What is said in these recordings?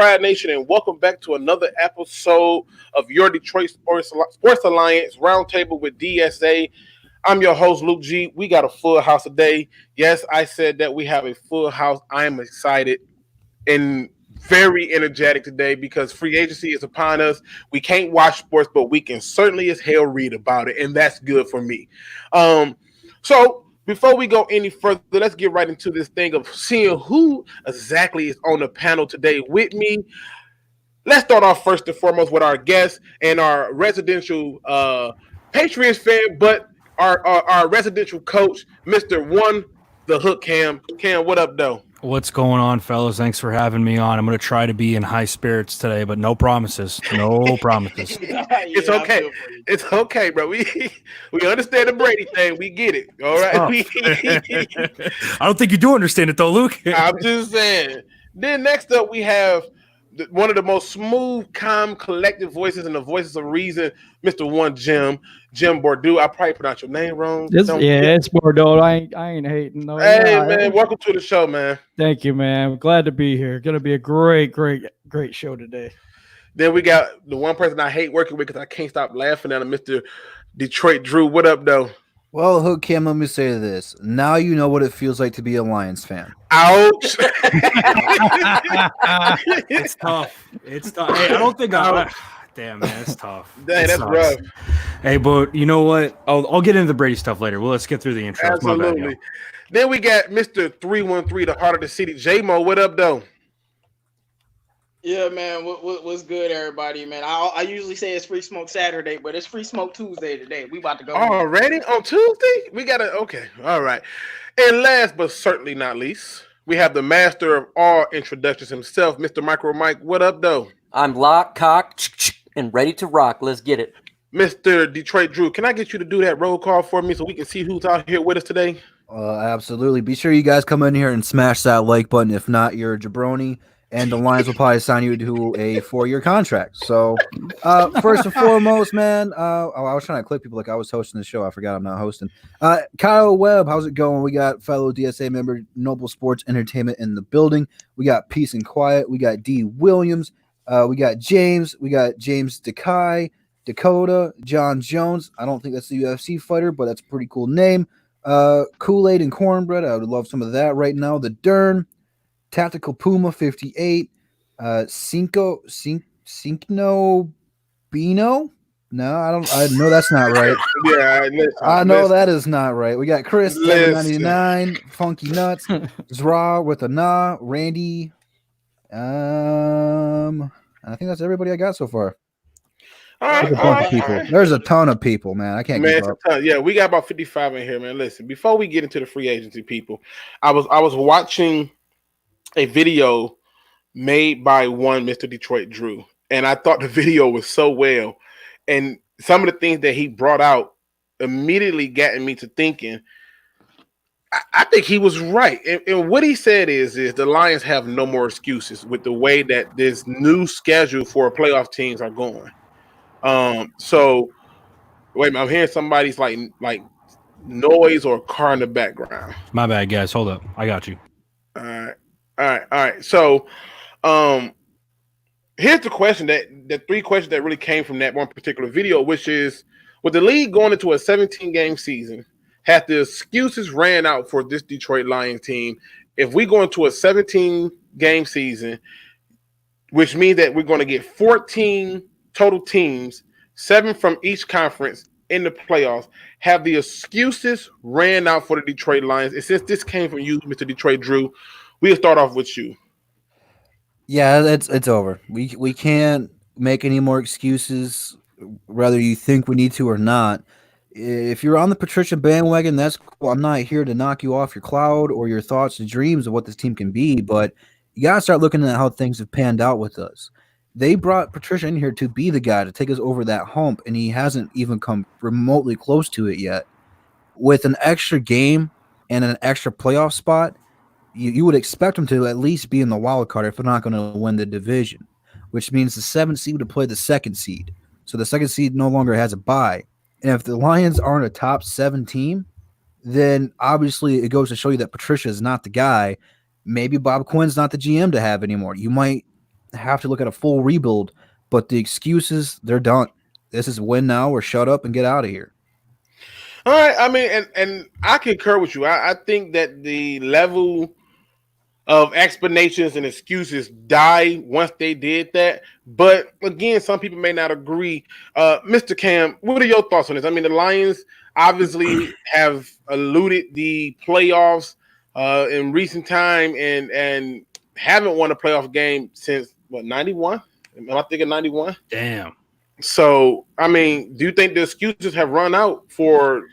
Pride Nation, and welcome back to another episode of your Detroit Sports Alliance Roundtable with DSA. I'm your host, Luke G. We got a full house today. Yes, I said that we have a full house. I am excited and very energetic today because free agency is upon us. We can't watch sports, but we can certainly as hell read about it, and that's good for me. So before we go any further, let's get right into this thing of seeing who exactly is on the panel today with me. Let's start off first and foremost with our guest and our residential Patriots fan, but our residential coach, Mr. One, the Hook Cam. Cam, what up, though? What's going on, fellas? Thanks for having me on. I'm going to try to be in high spirits today, but no promises. No promises. It's okay. It's okay, bro. We understand the Brady thing. We get it. All right. I don't think you do understand it, though, Luke. I'm just saying. Then next up, we have one of the most smooth, calm, collected voices and the voices of reason, Mr. One Jim Bordeaux. I probably pronounced your name wrong. It's Bordeaux. I ain't hating. No, hey, man, welcome to the show, man. Thank you, man. I'm glad to be here. Going to be a great show today. Then we got the one person I hate working with because I can't stop laughing at him, Mr. Detroit Drew. What up, though? Well, Hook Cam, let me say this. Now you know what it feels like to be a Lions fan. Ouch. It's tough. It's tough. Hey, I don't think damn, man, it's tough. Dang, that's rough. Hey, but you know what? I'll get into the Brady stuff later. Well, let's get through the intro. Absolutely. Then we got Mr. 313, the heart of the city. J-Mo, what up, though? Yeah, man. What's good, everybody, man? I usually say it's Free Smoke Saturday, but it's Free Smoke Tuesday today. We about to go. Already? On Tuesday? We got to, okay. All right. And last but certainly not least, we have the master of all introductions himself, Mr. Micro Mike. What up, though? I'm locked, cocked, and ready to rock. Let's get it. Mr. Detroit Drew, can I get you to do that roll call for me so we can see who's out here with us today? Absolutely. Be sure you guys come in here and smash that like button. If not, you're a jabroni. And the Lions will probably sign you to a 4-year contract. So, first and foremost, man, I was trying to click people like I was hosting the show. I forgot I'm not hosting. Kyle Webb, how's it going? We got fellow DSA member Noble Sports Entertainment in the building. We got Peace and Quiet. We got D. Williams. We got James. We got James Dekai, Dakota, John Jones. I don't think that's the UFC fighter, but that's a pretty cool name. Kool-Aid and Cornbread. I would love some of that right now. The Dern. Tactical Puma 58, Cinco Bino. No, I know that's not right. Yeah, I know that is not right. We got Chris 799, Funky Nuts, Zra with a nah, Randy. I think that's everybody I got so far. There's a bunch of people. There's a ton of people, man. I can't keep up. Yeah, we got about 55 in here, man. Listen, before we get into the free agency, people, I was watching a video made by one Mr. Detroit Drew, and I thought the video was so well, and some of the things that he brought out immediately got me to thinking. I think he was right, and what he said is the Lions have no more excuses with the way that this new schedule for playoff teams are going. So wait a minute, I'm hearing somebody's like noise or car in the background. My bad, guys. Hold up, I got you. All right. So, here's the question the three questions that really came from that one particular video, which is, with the league going into a 17-game season, have the excuses ran out for this Detroit Lions team? If we go into a 17-game season, which means that we're going to get 14 total teams, 7 from each conference in the playoffs, have the excuses ran out for the Detroit Lions? And since this came from you, Mr. Detroit Drew, we'll start off with you. Yeah, it's over. We can't make any more excuses, whether you think we need to or not. If you're on the Patricia bandwagon, that's cool. I'm not here to knock you off your cloud or your thoughts and dreams of what this team can be, but you got to start looking at how things have panned out with us. They brought Patricia in here to be the guy to take us over that hump, and he hasn't even come remotely close to it yet. With an extra game and an extra playoff spot, you would expect them to at least be in the wild card if they're not going to win the division, which means the 7th seed would play the 2nd seed. So the 2nd seed no longer has a bye. And if the Lions aren't a top 7 team, then obviously it goes to show you that Patricia is not the guy. Maybe Bob Quinn's not the GM to have anymore. You might have to look at a full rebuild. But the excuses, they're done. This is win now or shut up and get out of here. All right. I mean, and I concur with you. I think that the level of explanations and excuses die once they did that. But again, some people may not agree. Mr. Cam, what are your thoughts on this? I mean, the Lions obviously have eluded the playoffs in recent time and haven't won a playoff game since, 91? Am I thinking 91? Damn. So, I mean, do you think the excuses have run out for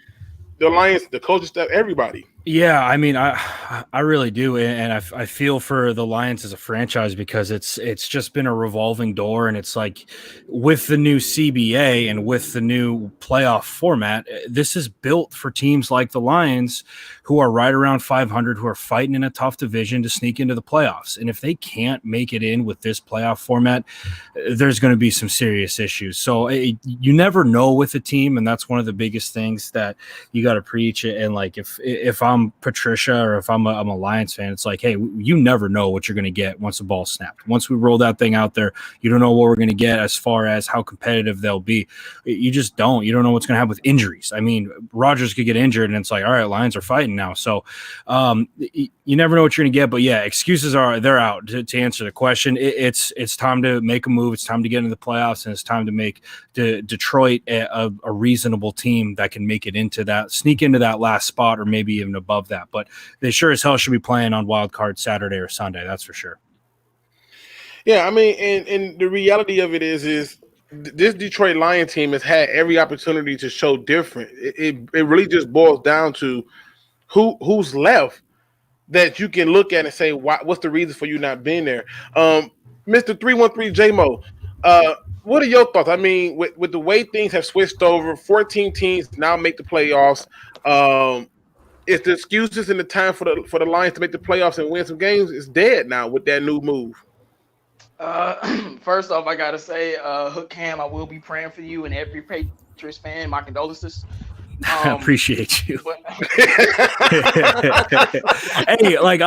the Lions, the coaching staff, everybody? Yeah, I mean, I really do, and I feel for the Lions as a franchise because it's just been a revolving door, and it's like with the new CBA and with the new playoff format, this is built for teams like the Lions who are right around 500, who are fighting in a tough division to sneak into the playoffs, and if they can't make it in with this playoff format, there's going to be some serious issues. So you never know with a team, and that's one of the biggest things that you got to preach. And like if I'm Patricia or if I'm a Lions fan, it's like, hey, you never know what you're going to get once the ball's snapped. Once we roll that thing out there, you don't know what we're going to get as far as how competitive they'll be. You just don't. You don't know what's going to happen with injuries. I mean, Rodgers could get injured, and it's like, all right, Lions are fighting now. So you never know what you're going to get. But yeah, excuses they're out. To answer the question, it's time to make a move. It's time to get into the playoffs, and it's time to make Detroit a reasonable team that can make it into that, sneak into that last spot, or maybe even above that. But they sure as hell should be playing on wild card Saturday or Sunday. That's for sure. Yeah, I mean, and the reality of it is this Detroit Lion team has had every opportunity to show different. It really just boils down to who's left that you can look at and say, what's the reason for you not being there? Mr. 313 J-Mo, what are your thoughts? I mean, with the way things have switched over, 14 teams now make the playoffs. Is the excuses and the time for the Lions to make the playoffs and win some games is dead now with that new move? First off, I gotta say, Hook Cam, I will be praying for you and every Patriots fan. My condolences. I appreciate you. Hey, like,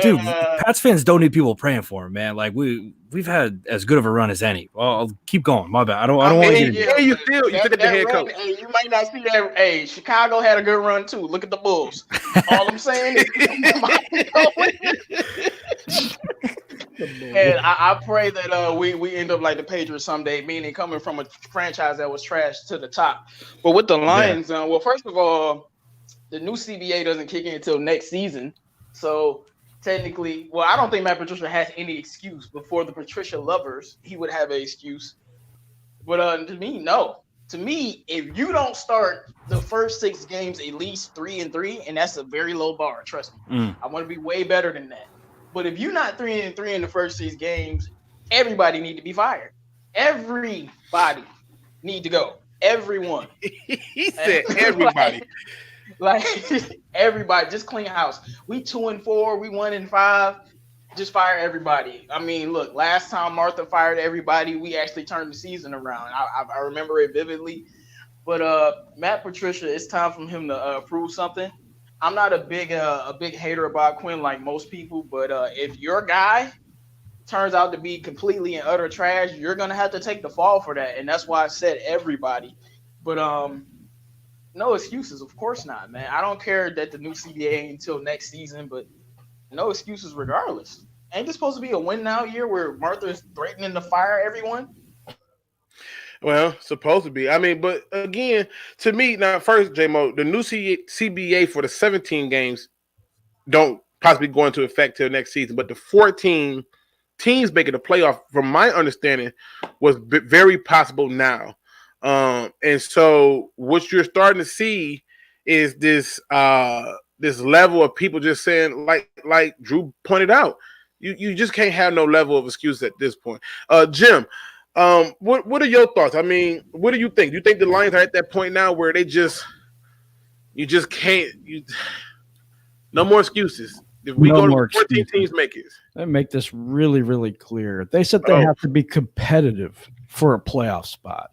dude, Pats fans don't need people praying for him, man. Like we've had as good of a run as any. Well, I'll keep going. My bad. I don't want to get into you said the head coach. Hey, you might not see that. Hey, Chicago had a good run too. Look at the Bulls. All I'm saying is, and I pray that we end up like the Patriots someday, meaning coming from a franchise that was trashed to the top. But with the Lions, well, first of all, the new CBA doesn't kick in until next season. So technically, well, I don't think Matt Patricia has any excuse. Before the Patricia lovers, he would have an excuse. But to me, no. To me, if you don't start the first 6 games at least 3-3, and that's a very low bar, trust me. I want to be way better than that. But if you're not 3-3 in the first 6 games, everybody need to be fired. Everybody need to go. Everyone. He said everybody. like everybody, just clean house. We 2-4, we 1-5. Just fire everybody. I mean, look, last time Martha fired everybody, we actually turned the season around. I remember it vividly. But Matt Patricia, it's time for him to prove something. I'm not a big hater about Quinn like most people, but if your guy turns out to be completely and utter trash, you're gonna have to take the fall for that, and that's why I said everybody. But no excuses, of course not, man. I don't care that the new CBA ain't until next season, but no excuses regardless. Ain't this supposed to be a win now year where Martha is threatening to fire everyone? Well, supposed to be. I mean, but again, to me, now first, J-Mo, the new CBA for the 17 games don't possibly go into effect till next season, but the 14 teams making the playoff, from my understanding, was very possible now. And so what you're starting to see is this level of people just saying, like Drew pointed out, you just can't have no level of excuse at this point. Jim, what are your thoughts? I mean, what do you think? Do you think the Lions are at that point now where you just can't, no more excuses? If we go to 14 teams make it. Let me make this really, really clear. They said they have to be competitive for a playoff spot.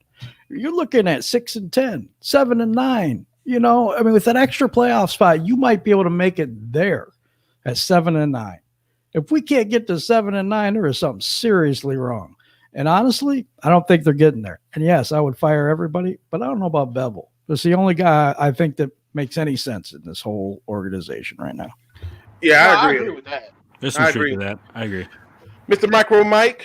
You're looking at 6-10, 7-9. You know, I mean, with that extra playoff spot, you might be able to make it there at 7-9. If we can't get to 7-9, there is something seriously wrong. And honestly, I don't think they're getting there. And yes, I would fire everybody, but I don't know about Bevel. That's the only guy I think that makes any sense in this whole organization right now. Yeah, No, I I agree. agree with that. There's some truth to that. I agree. Mr. Micro Mike,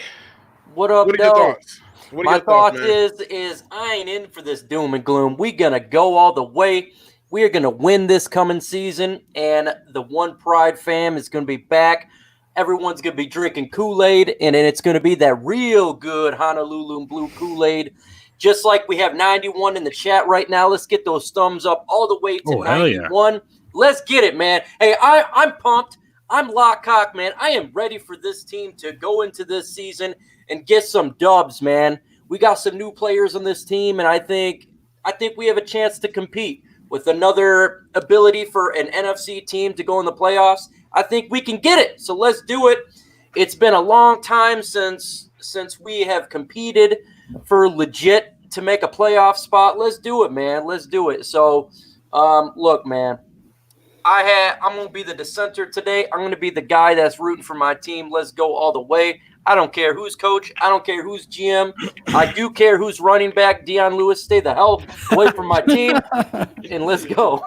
What up, what are your though? thoughts? What are My your thoughts, thoughts man? is I ain't in for this doom and gloom. We gonna go all the way. We are gonna win this coming season, and the One Pride fam is gonna be back. Everyone's gonna be drinking Kool-Aid, and then it's gonna be that real good Honolulu Blue Kool-Aid. Just like we have 91 in the chat right now. Let's get those thumbs up all the way to hell yeah. 91. Let's get it, man. Hey, I'm pumped. I'm lock-cock, man. I am ready for this team to go into this season and get some dubs, man. We got some new players on this team, and I think we have a chance to compete with another ability for an NFC team to go in the playoffs. I think we can get it. So let's do it. It's been a long time since we have competed for legit to make a playoff spot. Let's do it, man. Let's do it. So, look, man. I'm going to be the dissenter today. I'm going to be the guy that's rooting for my team. Let's go all the way. I don't care who's coach. I don't care who's GM. I do care who's running back. Deion Lewis, stay the hell away from my team, and let's go.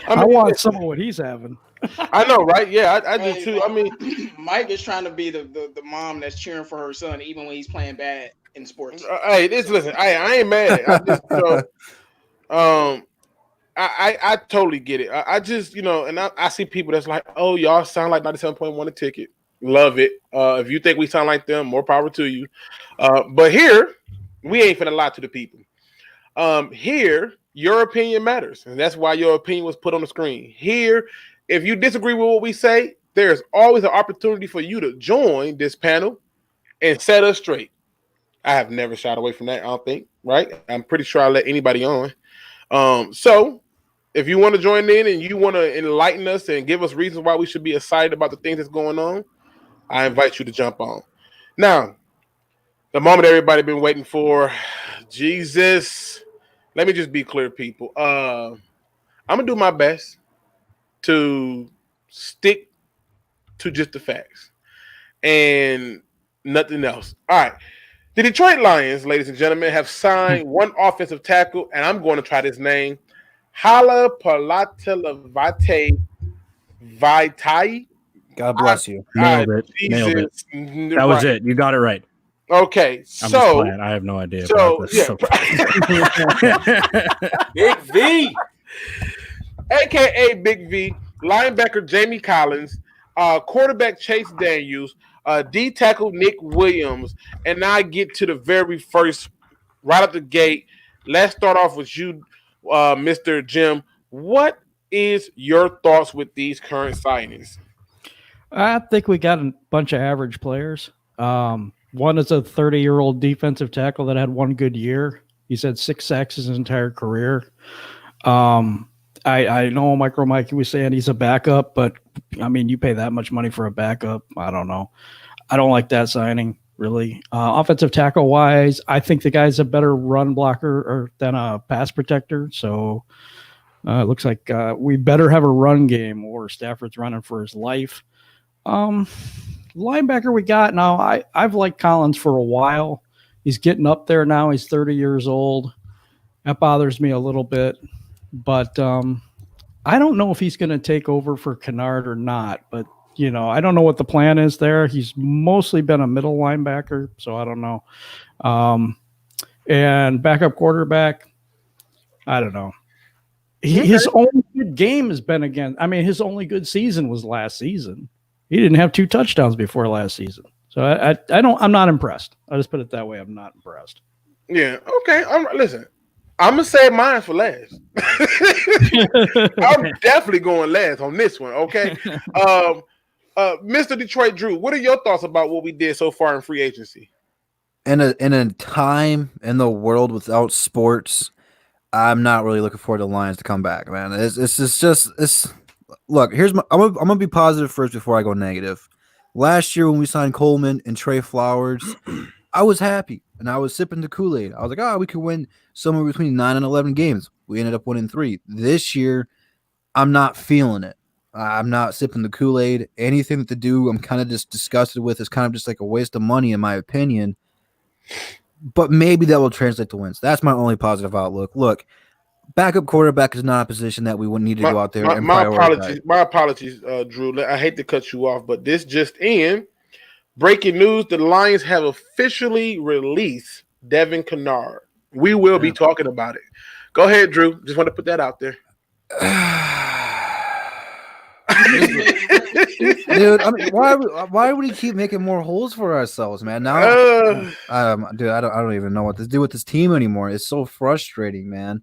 I want some of what he's having. I know, right? Yeah, I do too. I mean, Mike is trying to be the mom that's cheering for her son, even when he's playing bad in sports. hey, listen. I ain't mad. I just, I totally get it. I just, and I see people that's like, oh, y'all sound like 97.1 a ticket. Love it. If you think we sound like them, more power to you. But here, we ain't finna lie to the people. Here, your opinion matters. And that's why your opinion was put on the screen. Here, if you disagree with what we say, there's always an opportunity for you to join this panel and set us straight. I have never shied away from that, I don't think, right? I'm pretty sure I let anybody on. So if you want to join in and you want to enlighten us and give us reasons why we should be excited about the things that's going on, I invite you to jump on. Now, the moment everybody been waiting for, Jesus. Let me just be clear, people. I'm going to do my best to stick to just the facts and nothing else. All right. The Detroit Lions, ladies and gentlemen, have signed one offensive tackle, and I'm going to try this name. Hala Palatelavate Vaitai. God bless you. Nailed it. That was it. You got it right. Okay, I'm just playing. I have no idea. So, Big V. AKA Big V, linebacker Jamie Collins, quarterback Chase Daniels, D tackle Nick Williams, and now I get to the very first, right up the gate. Let's start off with you, Mr. Jim. What is your thoughts with these current signings? I think we got a bunch of average players. One is a 30-year-old defensive tackle that had one good year. He's had 6 sacks his entire career. I know Micro Mike was saying he's a backup, but I mean, you pay that much money for a backup. I don't know. I don't like that signing, really. Offensive tackle wise, I think the guy's a better run blocker than a pass protector. So it looks like we better have a run game or Stafford's running for his life. Linebacker we got now. I've liked Collins for a while. He's getting up there now. He's 30 years old. That bothers me a little bit. But I don't know if he's going to take over for Kennard or not. But, I don't know what the plan is there. He's mostly been a middle linebacker, so I don't know. And backup quarterback, I don't know. His only good game has been his only good season was last season. He didn't have 2 touchdowns before last season. So I'm not impressed. I'll just put it that way. I'm not impressed. Yeah. Okay. Listen, I'm going to save mine for last. I'm definitely going last on this one. Okay. Mr. Detroit Drew, what are your thoughts about what we did so far in free agency? In a time in the world without sports, I'm not really looking forward to the Lions to come back, man. Look, I'm gonna be positive first before I go negative. Last year when we signed Coleman and Trey Flowers, I was happy and I was sipping the Kool-Aid. I was like, we could win somewhere between 9 and 11 games. We ended up winning 3. This year, I'm not feeling it. I'm not sipping the Kool-Aid. Anything that they do, I'm kind of just disgusted with. It's kind of just like a waste of money, in my opinion. But maybe that will translate to wins. That's my only positive outlook. Look, backup quarterback is not a position that we would need to go out there and my prioritize. apologies, Drew. I hate to cut you off, but this just in. Breaking news, the Lions have officially released Devin Kennard. We will be talking about it. Go ahead, Drew. Just want to put that out there. Dude, I mean, why would we keep making more holes for ourselves, man? Now, dude, I don't even know what to do with this team anymore. It's so frustrating, man.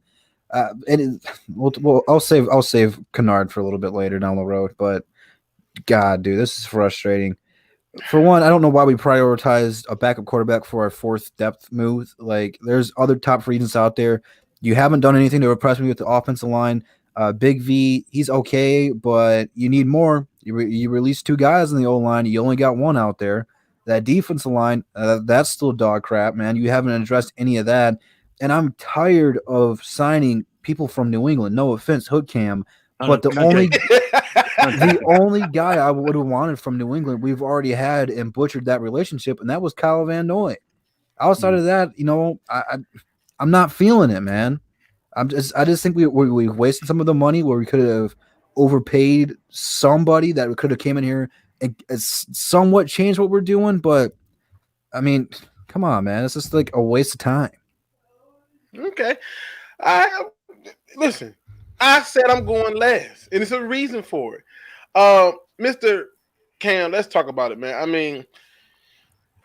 I'll save Kennard for a little bit later down the road, but God, dude, this is frustrating. For one, I don't know why we prioritized a backup quarterback for our fourth depth move. Like, there's other top free agents out there. You haven't done anything to impress me with the offensive line. Big V, he's okay, but you need more. You released 2 guys in the O-line. You only got 1 out there. That defensive line, that's still dog crap, man. You haven't addressed any of that. And I'm tired of signing people from New England. No offense, Hood Cam, but the only guy I would have wanted from New England, we've already had and butchered that relationship, and that was Kyle Van Noy. Outside of that, I'm not feeling it, man. I just think we wasted some of the money where we could have overpaid somebody that could have came in here and somewhat changed what we're doing. But I mean, come on, man, it's just like a waste of time. Okay, listen. I said I'm going last, and it's a reason for it. Mr. Cam, let's talk about it, man. I mean,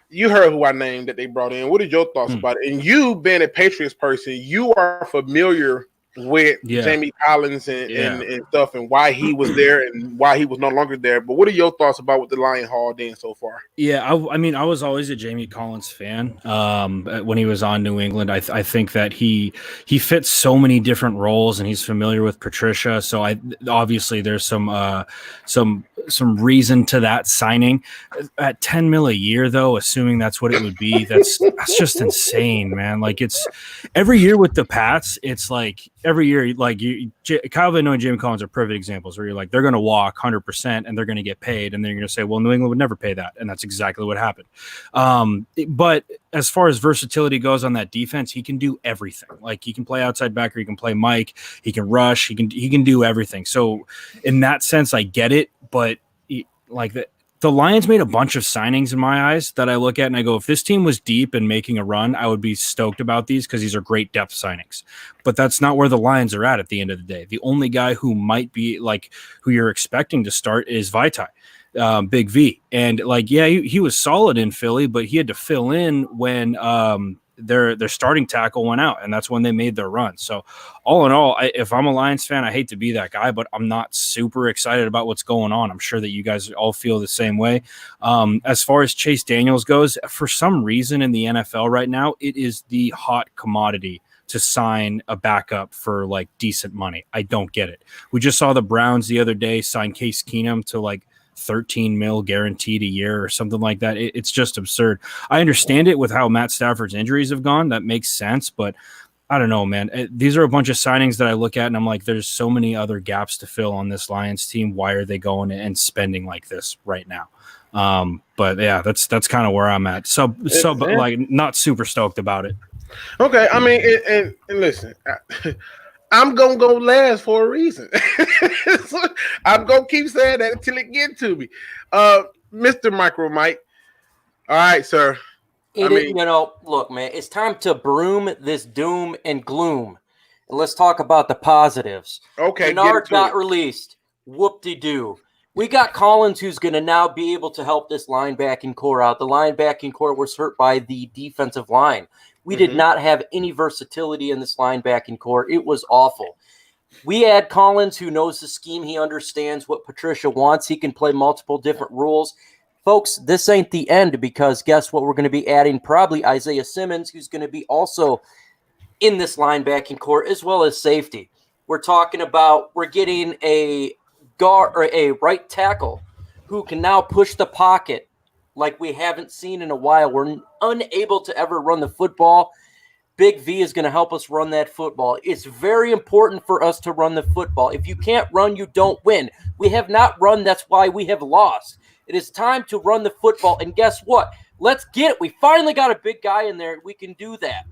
you heard who I named that they brought in. What are your thoughts about it? And you being a Patriots person, you are familiar with Jamie Collins and stuff, and why he was there and why he was no longer there. But what are your thoughts about what the Lion hauled in so far? Yeah, I mean, I was always a Jamie Collins fan when he was on New England. I think that he fits so many different roles, and he's familiar with Patricia. So obviously there's some reason to that signing. At $10 million a year, though, assuming that's what it would be, that's just insane, man. Like, it's every year with the Pats, it's like every year, like Kyle Van Noy and Jamie Collins are perfect examples where you're like, they're going to walk 100% and they're going to get paid, and then you're going to say, well, New England would never pay that, and that's exactly what happened. But as far as versatility goes on that defense, he can do everything. Like, he can play outside backer, he can play Mike, he can rush, he can do everything. So in that sense, I get it, but the Lions made a bunch of signings in my eyes that I look at and I go, if this team was deep and making a run, I would be stoked about these because these are great depth signings. But that's not where the Lions are at the end of the day. The only guy who might be who you're expecting to start is Vitae, Big V. And he was solid in Philly, but he had to fill in when their starting tackle went out, and that's when they made their run. So all in all, if I'm a Lions fan, I hate to be that guy, but I'm not super excited about what's going on. I'm sure that you guys all feel the same way. As far as Chase Daniels goes, for some reason in the NFL right now, it is the hot commodity to sign a backup for decent money. I don't get it. We just saw the Browns the other day sign Case Keenum to $13 million guaranteed a year or something like that. It's just absurd. I understand it with how Matt Stafford's injuries have gone. That makes sense, but I don't know, man. These are a bunch of signings that I look at and I'm like, there's so many other gaps to fill on this Lions team. Why are they going and spending like this right now? But yeah, that's kind of where I'm at. So not super stoked about it. Okay. I mean, and listen, I'm going to go last for a reason. So I'm going to keep saying that until it gets to me. Mr. Micro Mike. All right, sir. Look, man, it's time to broom this doom and gloom. And let's talk about the positives. Okay. Kennard got released. Whoop-de-doo. We got Collins, who's going to now be able to help this linebacking core out. The linebacking core was hurt by the defensive line. We did not have any versatility in this linebacking core. It was awful. We add Collins, who knows the scheme. He understands what Patricia wants. He can play multiple different roles. Folks, this ain't the end, because guess what? We're going to be adding probably Isaiah Simmons, who's going to be also in this linebacking core, as well as safety. We're getting a guard or a right tackle who can now push the pocket like we haven't seen in a while. We're unable to ever run the football. Big V is going to help us run that football. It's very important for us to run the football. If you can't run, you don't win. We have not run. That's why we have lost. It is time to run the football. And guess what? Let's get it. We finally got a big guy in there. We can do that.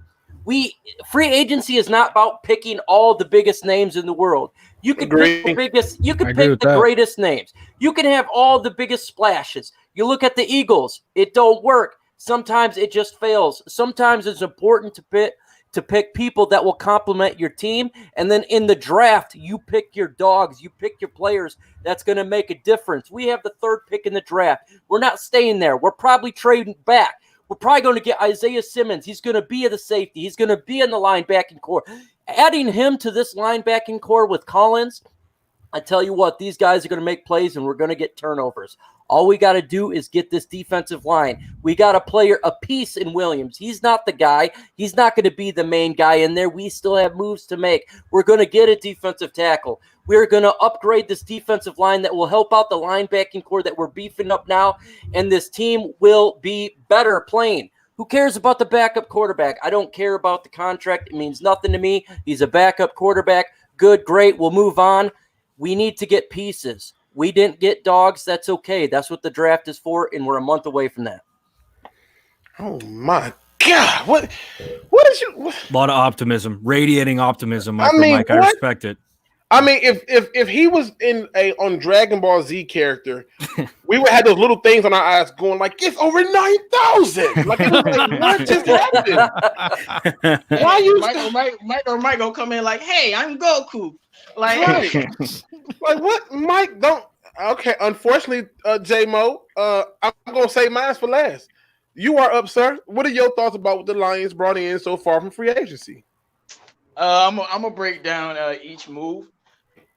Free agency is not about picking all the biggest names in the world. You can pick the biggest. You can pick the greatest names. You can have all the biggest splashes. You look at the Eagles. It don't work. Sometimes it just fails. Sometimes it's important to pick people that will complement your team. And then in the draft, you pick your dogs. You pick your players. That's going to make a difference. We have the 3rd pick in the draft. We're not staying there. We're probably trading back. We're probably going to get Isaiah Simmons. He's going to be at the safety. He's going to be in the linebacking core. Adding him to this linebacking core with Collins, I tell you what, these guys are going to make plays and we're going to get turnovers. All we got to do is get this defensive line. We got a piece in Williams. He's not the guy. He's not going to be the main guy in there. We still have moves to make. We're going to get a defensive tackle. We're going to upgrade this defensive line that will help out the linebacking core that we're beefing up now, and this team will be better playing. Who cares about the backup quarterback? I don't care about the contract. It means nothing to me. He's a backup quarterback. Good, great. We'll move on. We need to get pieces. We didn't get dogs. That's okay. That's what the draft is for, and we're a month away from that. Oh, my God. What is you? What? A lot of optimism, radiating optimism. Mike, I respect it. I mean, if he was on Dragon Ball Z character, we would have those little things on our eyes going like, it's over 9,000. Like, it was like, what just happened? Why you Mike gonna come in like, hey, I'm Goku. Like, right. Like what? Mike, don't. Okay, unfortunately, J-Mo, I'm gonna say mine for last. You are up, sir. What are your thoughts about what the Lions brought in so far from free agency? I'm gonna break down each move.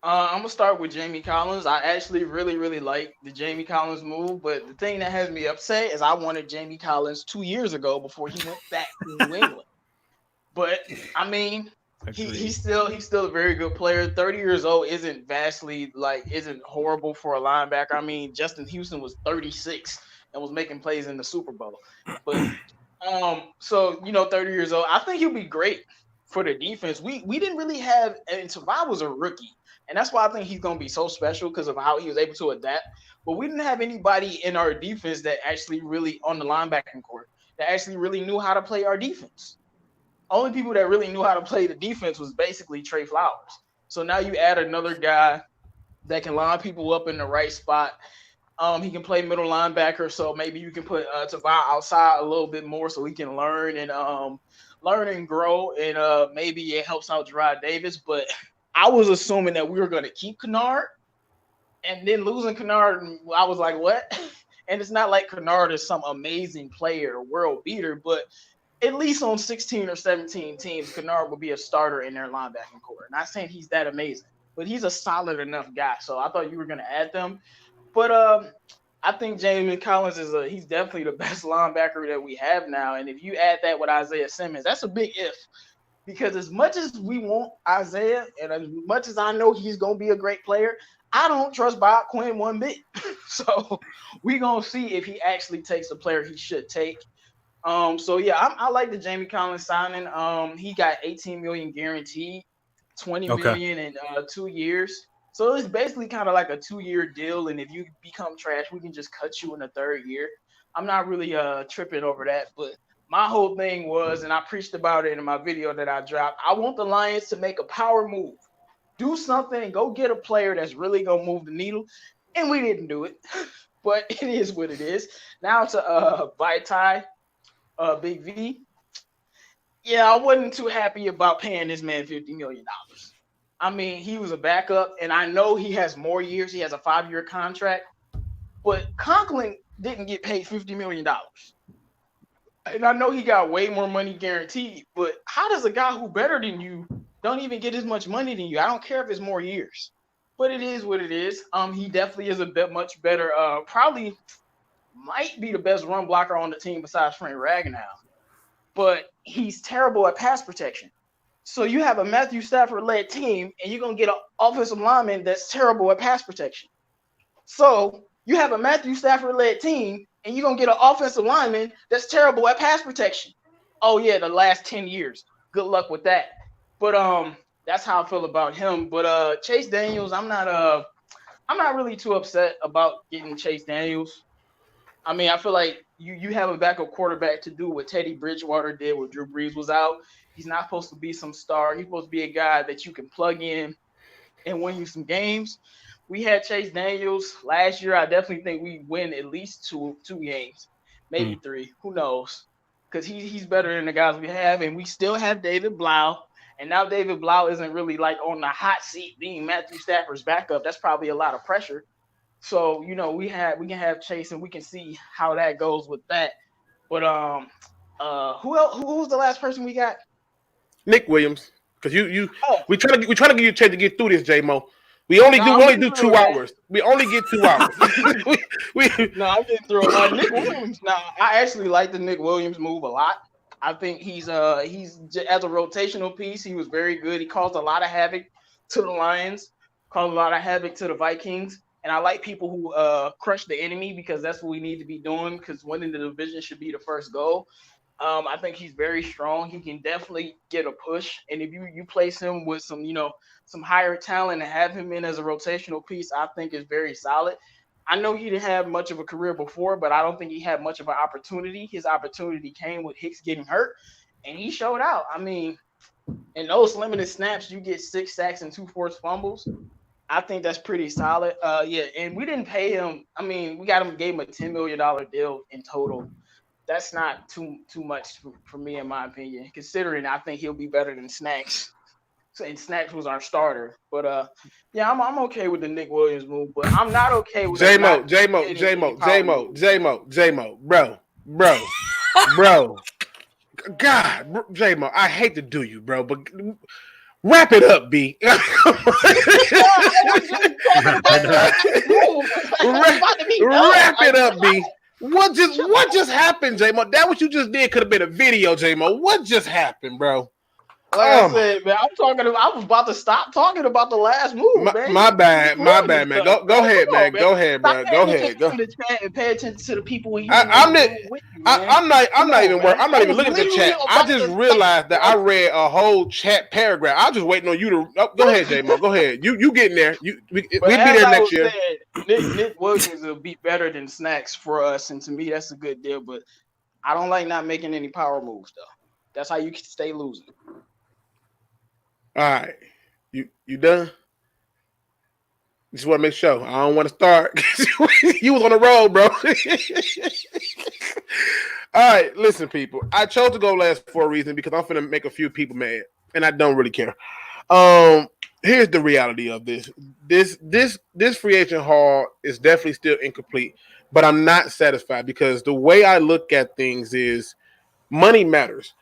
I'm gonna start with Jamie Collins. I actually really like the Jamie Collins move, but the thing that has me upset is I wanted Jamie Collins 2 years ago before he went back to New England. But I mean, he's still a very good player. 30 years old isn't horrible for a linebacker. I mean, Justin Houston was 36 and was making plays in the Super Bowl. But so 30 years old, I think he'll be great for the defense. We didn't really have, and Tavai was a rookie, and that's why I think he's going to be so special because of how he was able to adapt. But we didn't have anybody in our defense that actually really on the linebacking court that actually really knew how to play our defense. Only people that really knew how to play the defense was basically Trey Flowers. So now you add another guy that can line people up in the right spot. He can play middle linebacker, so maybe you can put Tavai outside a little bit more so he can learn and grow, and maybe it helps out Gerard Davis. But I was assuming that we were going to keep Kennard, and then losing Kennard, I was like, what? And it's not like Kennard is some amazing player, world beater, but at least on 16 or 17 teams, Kennard will be a starter in their linebacking core. Not saying he's that amazing, but he's a solid enough guy. So I thought you were going to add them. But I think Jamie Collins he's definitely the best linebacker that we have now. And if you add that with Isaiah Simmons, that's a big if. Because as much as we want Isaiah, and as much as I know he's going to be a great player, I don't trust Bob Quinn one bit. So we're going to see if he actually takes the player he should take. So yeah, I like the Jamie Collins signing. He got $18 million guaranteed, $20 million in 2 years. So it's basically kind of like a 2-year deal. And if you become trash, we can just cut you in the 3rd year. I'm not really tripping over that, but my whole thing was, and I preached about it in my video that I dropped, I want the Lions to make a power move. Do something, go get a player that's really going to move the needle. And we didn't do it, but it is what it is. Now to Vaitai, Big V. Yeah, I wasn't too happy about paying this man $50 million. I mean, he was a backup, and I know he has more years. He has a 5-year contract, but Conklin didn't get paid $50 million. And I know he got way more money guaranteed, but how does a guy who better than you don't even get as much money than you? I don't care if it's more years, but it is what it is. He definitely is a bit much better. Probably might be the best run blocker on the team besides Frank Ragnow, but he's terrible at pass protection. So you have a Matthew Stafford-led team, and you're going to get an offensive lineman that's terrible at pass protection. So you have a Matthew Stafford-led team, and you're going to get an offensive lineman that's terrible at pass protection. Oh, yeah, the last 10 years. good luck with that. But that's how I feel about him. But Chase Daniels, I'm not really too upset about getting Chase Daniels. I mean, I feel like you have a backup quarterback to do what Teddy Bridgewater did when Drew Brees was out. He's not supposed to be some star. He's supposed to be a guy that you can plug in and win you some games. We had Chase Daniels last year. I definitely think we win at least two games, maybe three. Who knows? Because he's better than the guys we have, and we still have David Blau. And now David Blau isn't really like on the hot seat being Matthew Stafford's backup. That's probably a lot of pressure. So we can have Chase, and we can see how that goes with that. But who else? Who was the last person we got? Nick Williams. Because we trying to give you a chance to get through this, J-Mo. We only do 2 hours. We only get 2 hours. No, I'm getting through Nick Williams. Now, I actually like the Nick Williams move a lot. I think he's as a rotational piece, he was very good. He caused a lot of havoc to the Lions, caused a lot of havoc to the Vikings. And I like people who crush the enemy because that's what we need to be doing because winning the division should be the first goal. I think he's very strong. He can definitely get a push. And if you place him with some higher talent and have him in as a rotational piece, I think is very solid. I know he didn't have much of a career before, but I don't think he had much of an opportunity. His opportunity came with Hicks getting hurt, and he showed out. I mean, in those limited snaps, you get 6 sacks and 2 forced fumbles. I think that's pretty solid. And we didn't pay him. I mean, we gave him a $10 million deal in total. That's not too much for me, in my opinion, considering I think he'll be better than Snacks. And Snacks was our starter. But I'm okay with the Nick Williams move, but I'm not okay with J-Mo, bro. God, J-Mo, I hate to do you, bro, but wrap it up, B. Wrap it up, B. What just happened, J-Mo? That what you just did could have been a video, J-Mo. What just happened, bro? Like I said, man, I was about to stop talking about the last move, man. My bad, man. Go ahead, man. Go ahead, bro. Go ahead. Go. And pay attention to the people when I'm not even looking at the chat. I just realized that I read a whole chat paragraph. I was just waiting on you to go ahead, J-Mo. Go ahead. You getting there. We'll be there next year. Nick Williams will be better than Snacks for us, and to me, that's a good deal. But I don't like not making any power moves, though. That's how you can stay losing. All right, you done? Just want to make sure. I don't want to start. You was on the road, bro. All right, listen, people. I chose to go last for a reason because I'm finna make a few people mad, and I don't really care. Here's the reality of this. This free agent haul is definitely still incomplete, but I'm not satisfied because the way I look at things is money matters.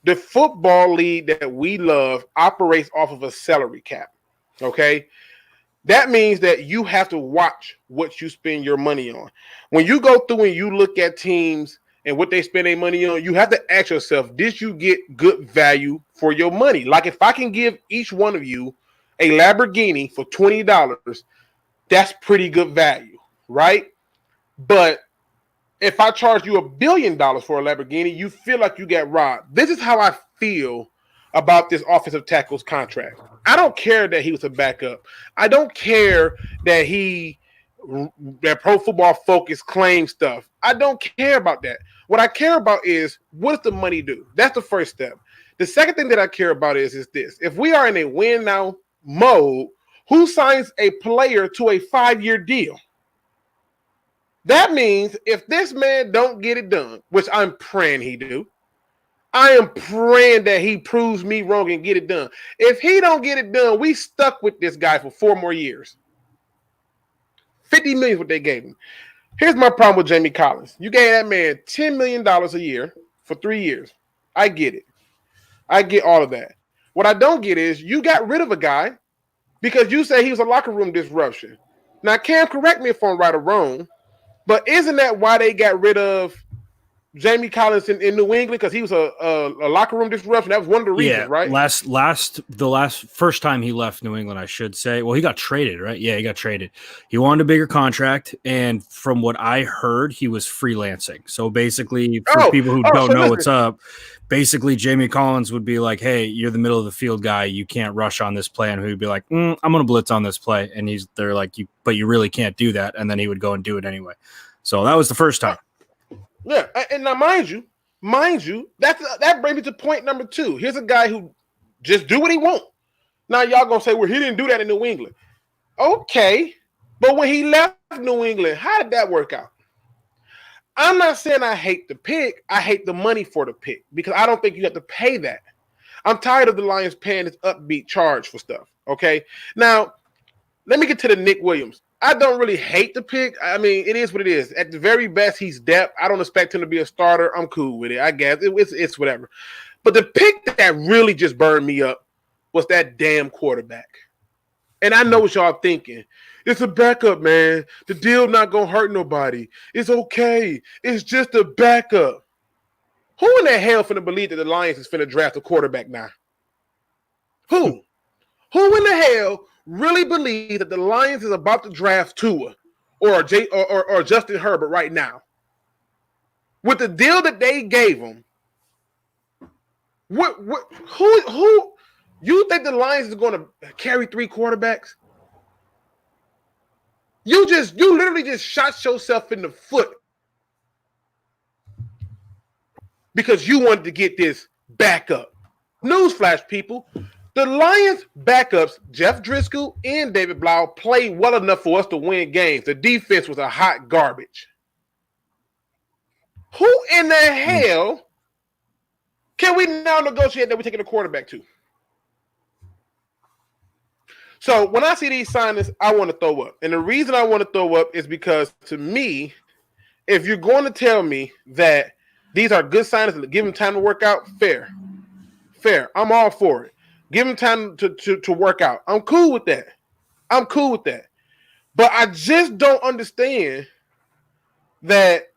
The football league that we love operates off of a salary cap, okay? That means that you have to watch what you spend your money on. When you go through and you look at teams and what they spend their money on, you have to ask yourself, did you get good value for your money? Like if I can give each one of you a Lamborghini for $20, that's pretty good value, right? But if I charge you $1 billion for a Lamborghini, you feel like you got robbed. This is how I feel about this offensive tackle's contract. I don't care that he was a backup. I don't care that Pro Football Focus claims stuff. I don't care about that. What I care about is what does the money do? That's the first step. The second thing that I care about is this. If we are in a win now mode, who signs a player to a 5-year deal? That means if this man don't get it done, which I'm praying he do, I am praying that he proves me wrong and get it done. If he don't get it done, we stuck with this guy for 4 more years. $50 million is what they gave him. Here's my problem with Jamie Collins. You gave that man $10 million a year for 3 years. I get it. I get all of that. What I don't get is you got rid of a guy because you say he was a locker room disruption. Now, Cam, correct me if I'm right or wrong, but isn't that why they got rid of Jamie Collins in New England because he was a locker room disruption. That was one of the reasons, right? First time he left New England, I should say. Well, he got traded, right? Yeah, he got traded. He wanted a bigger contract, and from what I heard, he was freelancing. So basically, for people who don't know what's up, basically Jamie Collins would be like, "Hey, you're the middle of the field guy. You can't rush on this play," and he'd be like, "I'm going to blitz on this play," and they're like, "But you really can't do that," and then he would go and do it anyway. So that was the first time. Yeah, and now mind you, that brings me to point number 2. Here's a guy who just do what he want. Now y'all gonna say, well, he didn't do that in New England. Okay, but when he left New England, how did that work out? I'm not saying I hate the pick. I hate the money for the pick because I don't think you have to pay that. I'm tired of the Lions paying this upbeat charge for stuff. Okay, now let me get to the Nick Williams. I don't really hate the pick. I mean, it is what it is. At the very best, he's depth. I don't expect him to be a starter. I'm cool with it. I guess it's whatever. But the pick that really just burned me up was that damn quarterback. And I know what y'all thinking. It's a backup, man. The deal not going to hurt nobody. It's okay. It's just a backup. Who in the hell finna believe that the Lions is finna draft a quarterback now? Who? Who in the hell really believe that the Lions is about to draft Tua or Justin Herbert right now? With the deal that they gave him, who you think the Lions is going to carry 3 quarterbacks? You literally just shot yourself in the foot because you wanted to get this backup. Newsflash, people. The Lions backups, Jeff Driscoll and David Blau, played well enough for us to win games. The defense was a hot garbage. Who in the hell can we now negotiate that we're taking a quarterback to? So when I see these signings, I want to throw up. And the reason I want to throw up is because, to me, if you're going to tell me that these are good signings and give them time to work out, fair. I'm all for it. Give him time to work out. I'm cool with that. But I just don't understand that.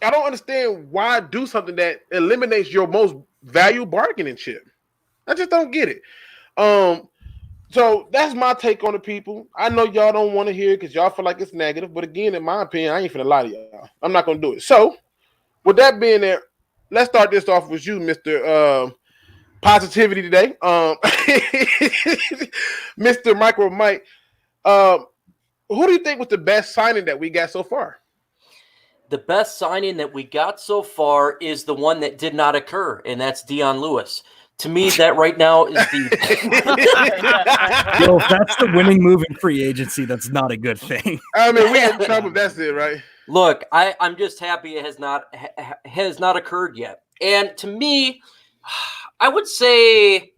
I don't understand why do something that eliminates your most valuable bargaining chip. I just don't get it. So that's my take on the people. I know y'all don't want to hear it because y'all feel like it's negative. But again, in my opinion, I ain't finna lie to y'all. I'm not going to do it. So with that being there, let's start this off with you, Mr. Positivity today. Mr. Micro Mike. Who do you think was the best signing that we got so far? The best signing that we got so far is the one that did not occur, and that's Dion Lewis. To me, that right now is the Yo, if that's the winning move in free agency, that's not a good thing. I mean, we in trouble. That's it, right? Look, I'm just happy it has not occurred yet. And to me, I would say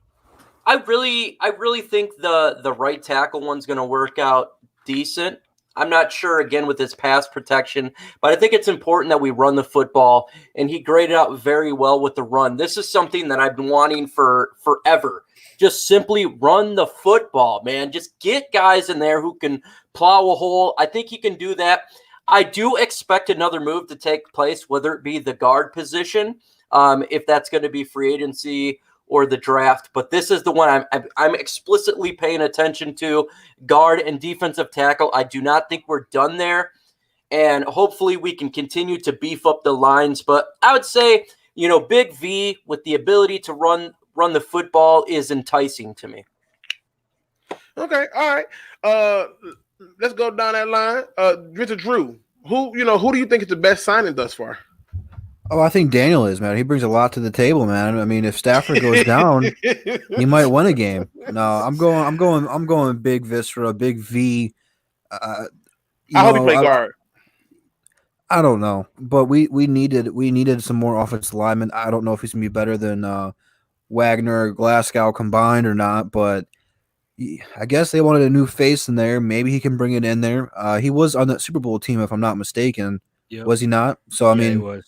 I really think the right tackle one's going to work out decent. I'm not sure, again, with his pass protection, but I think it's important that we run the football, and he graded out very well with the run. This is something that I've been wanting for forever. Just simply run the football, man. Just get guys in there who can plow a hole. I think he can do that. I do expect another move to take place, whether it be the guard position, if that's going to be free agency or the draft. But this is the one I'm explicitly paying attention to, guard and defensive tackle. I do not think we're done there. And hopefully we can continue to beef up the lines. But I would say, Big V with the ability to run the football is enticing to me. Okay. All right. Let's go down that line. Mr. Drew, who do you think is the best signing thus far? Oh, I think Daniel is, man. He brings a lot to the table, man. I mean, if Stafford goes down, he might win a game. No, I'm going big Viscera, big V. I hope he play guard. I don't know, but we needed some more offensive linemen. I don't know if he's gonna be better than Wagner or Glasgow combined or not, but I guess they wanted a new face in there. Maybe he can bring it in there. He was on that Super Bowl team, if I'm not mistaken. Yep. Was he not? So I mean, he was.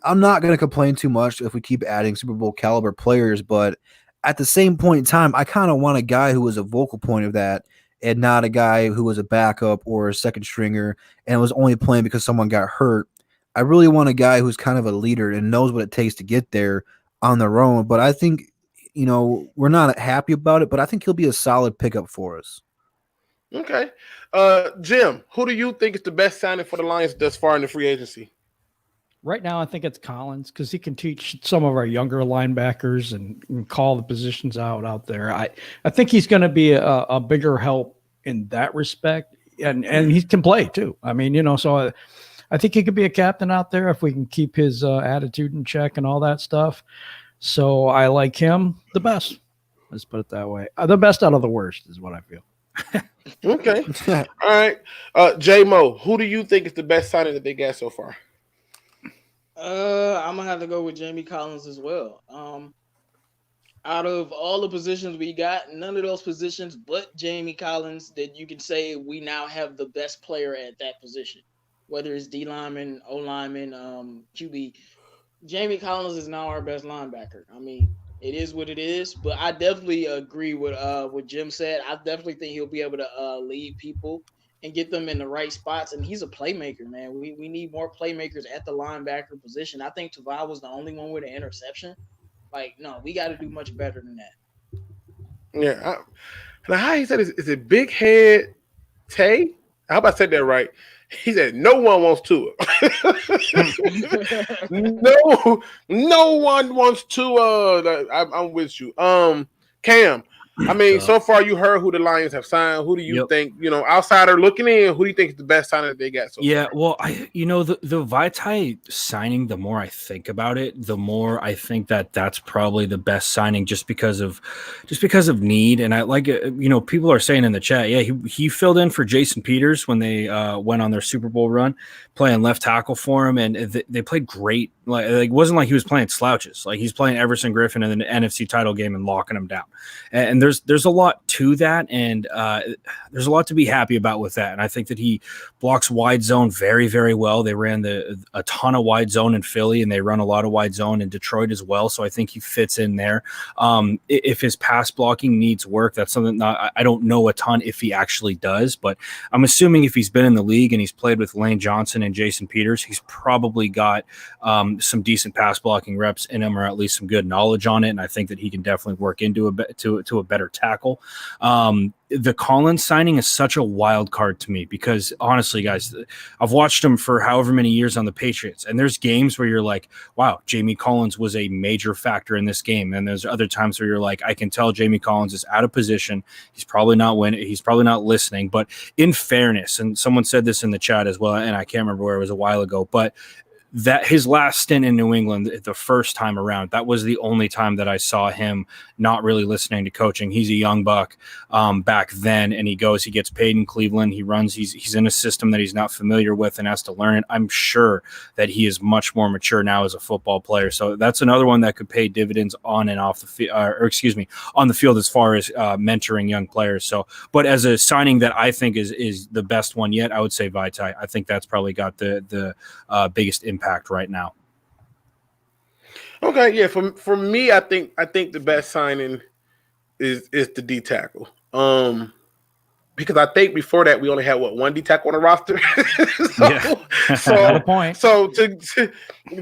I'm not going to complain too much if we keep adding Super Bowl caliber players, but at the same point in time, I kind of want a guy who was a vocal point of that and not a guy who was a backup or a second stringer and was only playing because someone got hurt. I really want a guy who's kind of a leader and knows what it takes to get there on their own. But I think, we're not happy about it, but I think he'll be a solid pickup for us. Okay. Jim, who do you think is the best signing for the Lions thus far in the free agency? Right now, I think it's Collins because he can teach some of our younger linebackers and call the positions out there. I think he's going to be a bigger help in that respect, and he can play too. I mean, so I think he could be a captain out there if we can keep his attitude in check and all that stuff. So I like him the best. Let's put it that way. The best out of the worst is what I feel. Okay. All right. J-Mo, who do you think is the best signing that they got so far? I'm gonna have to go with Jamie Collins as well. Out of all the positions we got, none of those positions but Jamie Collins that you can say we now have the best player at that position. Whether it's D lineman, O lineman, QB, Jamie Collins is now our best linebacker. I mean, it is what it is, but I definitely agree with what Jim said. I definitely think he'll be able to lead people and get them in the right spots. And he's a playmaker, man. We need more playmakers at the linebacker position. I think Tavai was the only one with an interception. Like, no, we got to do much better than that. Yeah. Now, how he said, is it Big Head Tay? I hope I said that right. He said, no one wants to. no one wants to. I'm with you. Cam, I mean, so far you heard who the Lions have signed. Who do you think, outsider looking in, who do you think is the best signing that they got so far? Well, the Vaitai signing, the more I think about it, the more I think that that's probably the best signing just because of need. And I like it, people are saying in the chat, he filled in for Jason Peters when they went on their Super Bowl run, playing left tackle for him, and they played great. Like it wasn't like he was playing slouches. Like he's playing Everson Griffin in the NFC title game and locking him down. And there's a lot to that, and there's a lot to be happy about with that. And I think that he blocks wide zone very, very well. They ran a ton of wide zone in Philly, and they run a lot of wide zone in Detroit as well. So I think he fits in there. If his pass blocking needs work, that's something that I don't know a ton if he actually does, but I'm assuming if he's been in the league and he's played with Lane Johnson and Jason Peters, he's probably got some decent pass blocking reps in him, or at least some good knowledge on it. And I think that he can definitely work into a better tackle. The Collins signing is such a wild card to me because honestly, guys, I've watched him for however many years on the Patriots, and there's games where you're like, wow, Jamie Collins was a major factor in this game. And there's other times where you're like, I can tell Jamie Collins is out of position. He's probably not winning. He's probably not listening. But in fairness, and someone said this in the chat as well, and I can't remember where it was a while ago, but that his last stint in New England, the first time around, that was the only time that I saw him not really listening to coaching. He's a young buck back then, and he gets paid in Cleveland. He runs, he's in a system that he's not familiar with and has to learn it. I'm sure that he is much more mature now as a football player. So that's another one that could pay dividends on and off the field, on the field as far as mentoring young players. So, but as a signing that I think is the best one yet, I would say Vaitai. I think that's probably got the biggest impact right now. Okay, yeah. For me, I think the best signing is the D tackle. Because I think before that we only had one D tackle on the roster. Another point. So to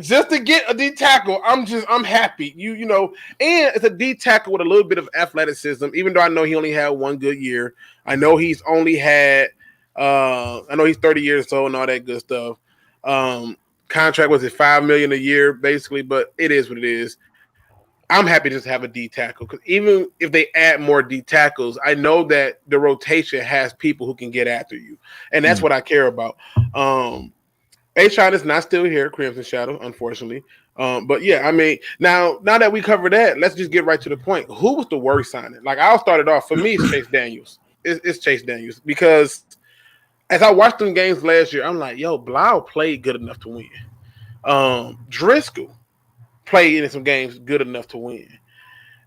just to get a D tackle, I'm happy. And it's a D tackle with a little bit of athleticism. Even though I know he only had one good year, I know he's only had. I know he's 30 years old and all that good stuff. Contract was at $5 million a year, basically, but it is what it is. I'm happy just to have a D tackle because even if they add more D tackles, I know that the rotation has people who can get after you, and that's what I care about. A-Shot is not still here, Crimson Shadow, unfortunately. But yeah, I mean, now that we covered that, let's just get right to the point. Who was the worst signing? Like I'll start it off. For me, it's Chase Daniels. It's Chase Daniels because as I watched them games last year, I'm like, yo, Blau played good enough to win. Driscoll played in some games good enough to win.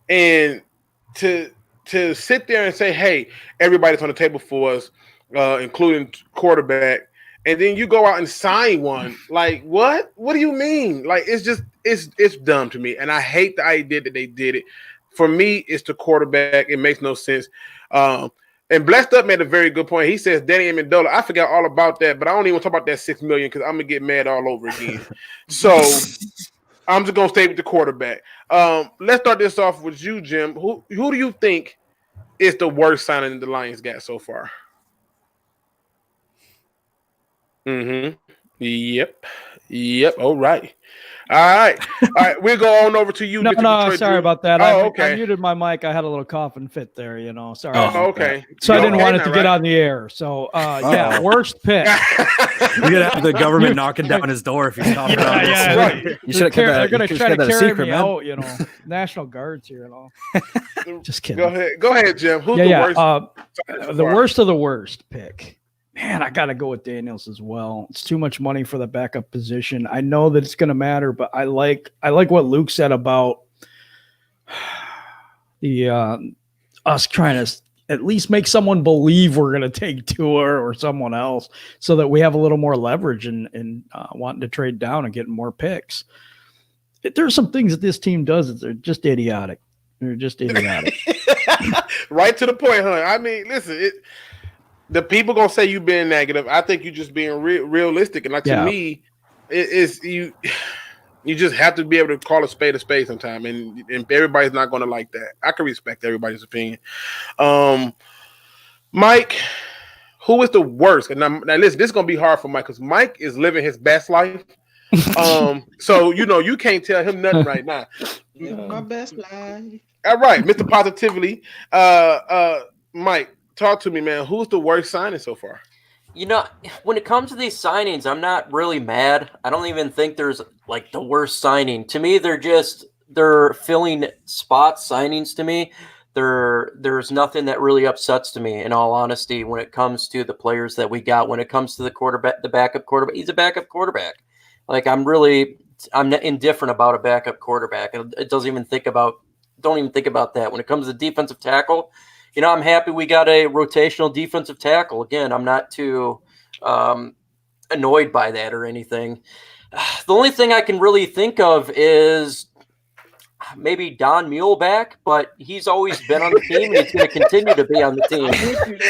And to sit there and say, hey, everybody's on the table for us, including quarterback, and then you go out and sign one, like, what? What do you mean? Like, it's dumb to me. And I hate the idea that they did it. For me, it's the quarterback. It makes no sense. And Blessed Up made a very good point. He says Danny Amendola. I forgot all about that, but I don't even talk about that $6 million because I'm gonna get mad all over again. So I'm just gonna stay with the quarterback. Let's start this off with you, Jim. Who do you think is the worst signing the Lions got so far? Mm-hmm. Yep. All right. We'll go on over to you. No, Mr. no, Detroit sorry Drew. about that. Oh, I okay. muted my mic. I had a little coughing fit there, you know. Sorry. Oh, about okay. that. So I didn't want it now, to get on the air. So, yeah, worst pick. You're gonna have the government knocking down his door if he's talking about this. Right. You should have kept that. They're going to try to that a carry secret, me man. out, you know. National Guards here and all. Just kidding. Go ahead, Jim. Who's the worst? The worst of the worst pick. Man, I got to go with Daniels as well. It's too much money for the backup position. I know that it's going to matter, but I like what Luke said about the us trying to at least make someone believe we're going to take Tua or someone else, so that we have a little more leverage in wanting to trade down and getting more picks. There's some things that this team does that they're just idiotic. They're just idiotic. Right to the point, huh? I mean, listen, the people gonna say you being negative. I think you just being realistic, and to me, it's you. You just have to be able to call a spade sometime, and everybody's not gonna like that. I can respect everybody's opinion. Mike, who is the worst? And now listen, this is gonna be hard for Mike because Mike is living his best life. So you can't tell him nothing right now. My best life. All right, Mr. Positively. Mike, talk to me, man. Who's the worst signing so far? When it comes to these signings, I'm not really mad. I don't even think there's like the worst signing. To me, they're filling spot signings to me. There's nothing that really upsets to me, in all honesty, when it comes to the players that we got. When it comes to the quarterback, the backup quarterback, he's a backup quarterback. Like I'm indifferent about a backup quarterback. It don't even think about that. When it comes to defensive tackle, I'm happy we got a rotational defensive tackle. Again, I'm not too annoyed by that or anything. The only thing I can really think of is maybe Don Muhlback, but he's always been on the team and he's going to continue to be on the team.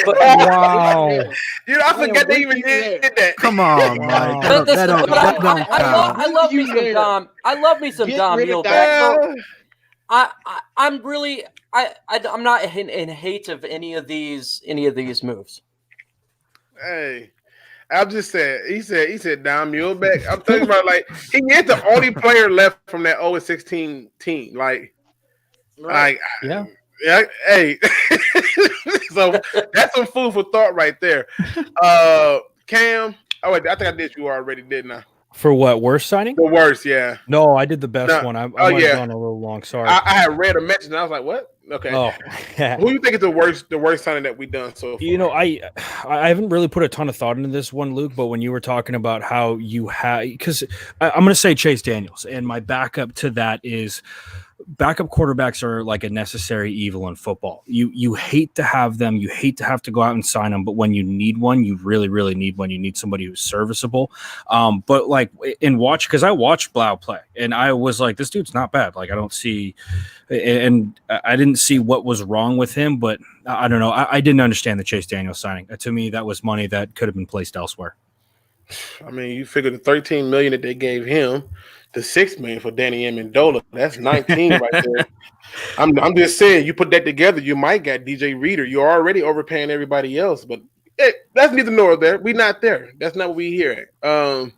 But, Wow. I forgot they even did that. Come on, Mike. I love me some Don. I love me some Don Muhlback. I'm not in hate of any of these moves. Hey, I'm just saying. He said Don Muhlback. I'm thinking about he is the only player left from that 0-16 team. Yeah. Hey, so that's some food for thought right there. Cam. Oh wait, I think I did you already, didn't I? For what, worst signing? The worst, yeah. No, I did the best one. I might have gone a little long. Sorry. I had read a mention and I was like, what? Okay. Oh, yeah. Who do you think is the worst signing that we've done so far? I haven't really put a ton of thought into this one, Luke, but when you were talking about how you have, because I'm going to say Chase Daniels, and my backup to that is backup quarterbacks are like a necessary evil in football. You hate to have them. You hate to have to go out and sign them. But when you need one, you really, really need one. You need somebody who's serviceable. But because I watched Blau play and I was like, this dude's not bad. Like I don't see, and I didn't see what was wrong with him, but I don't know. I didn't understand the Chase Daniels signing. To me, that was money that could have been placed elsewhere. I mean, you figure the $13 million that they gave him, the $6 million for Danny Amendola, that's 19 right there. I'm just saying, you put that together, you might got DJ Reader. You're already overpaying everybody else, but that's neither nor there. We're not there. That's not what we hear at.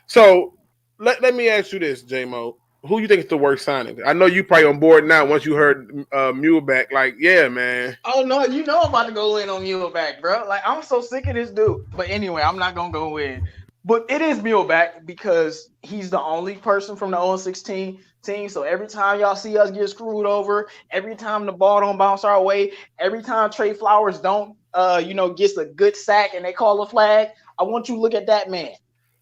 So let me ask you this, J-Mo. Who you think is the worst signing? I know you probably on board now once you heard Muhlback. Like, yeah, man. Oh, no, I'm about to go in on Muhlback, bro. Like, I'm so sick of this dude. But anyway, I'm not going to go in. But it is Muhlback because he's the only person from the 0-16 team. So every time y'all see us get screwed over, every time the ball don't bounce our way, every time Trey Flowers don't, gets a good sack and they call a flag, I want you to look at that man.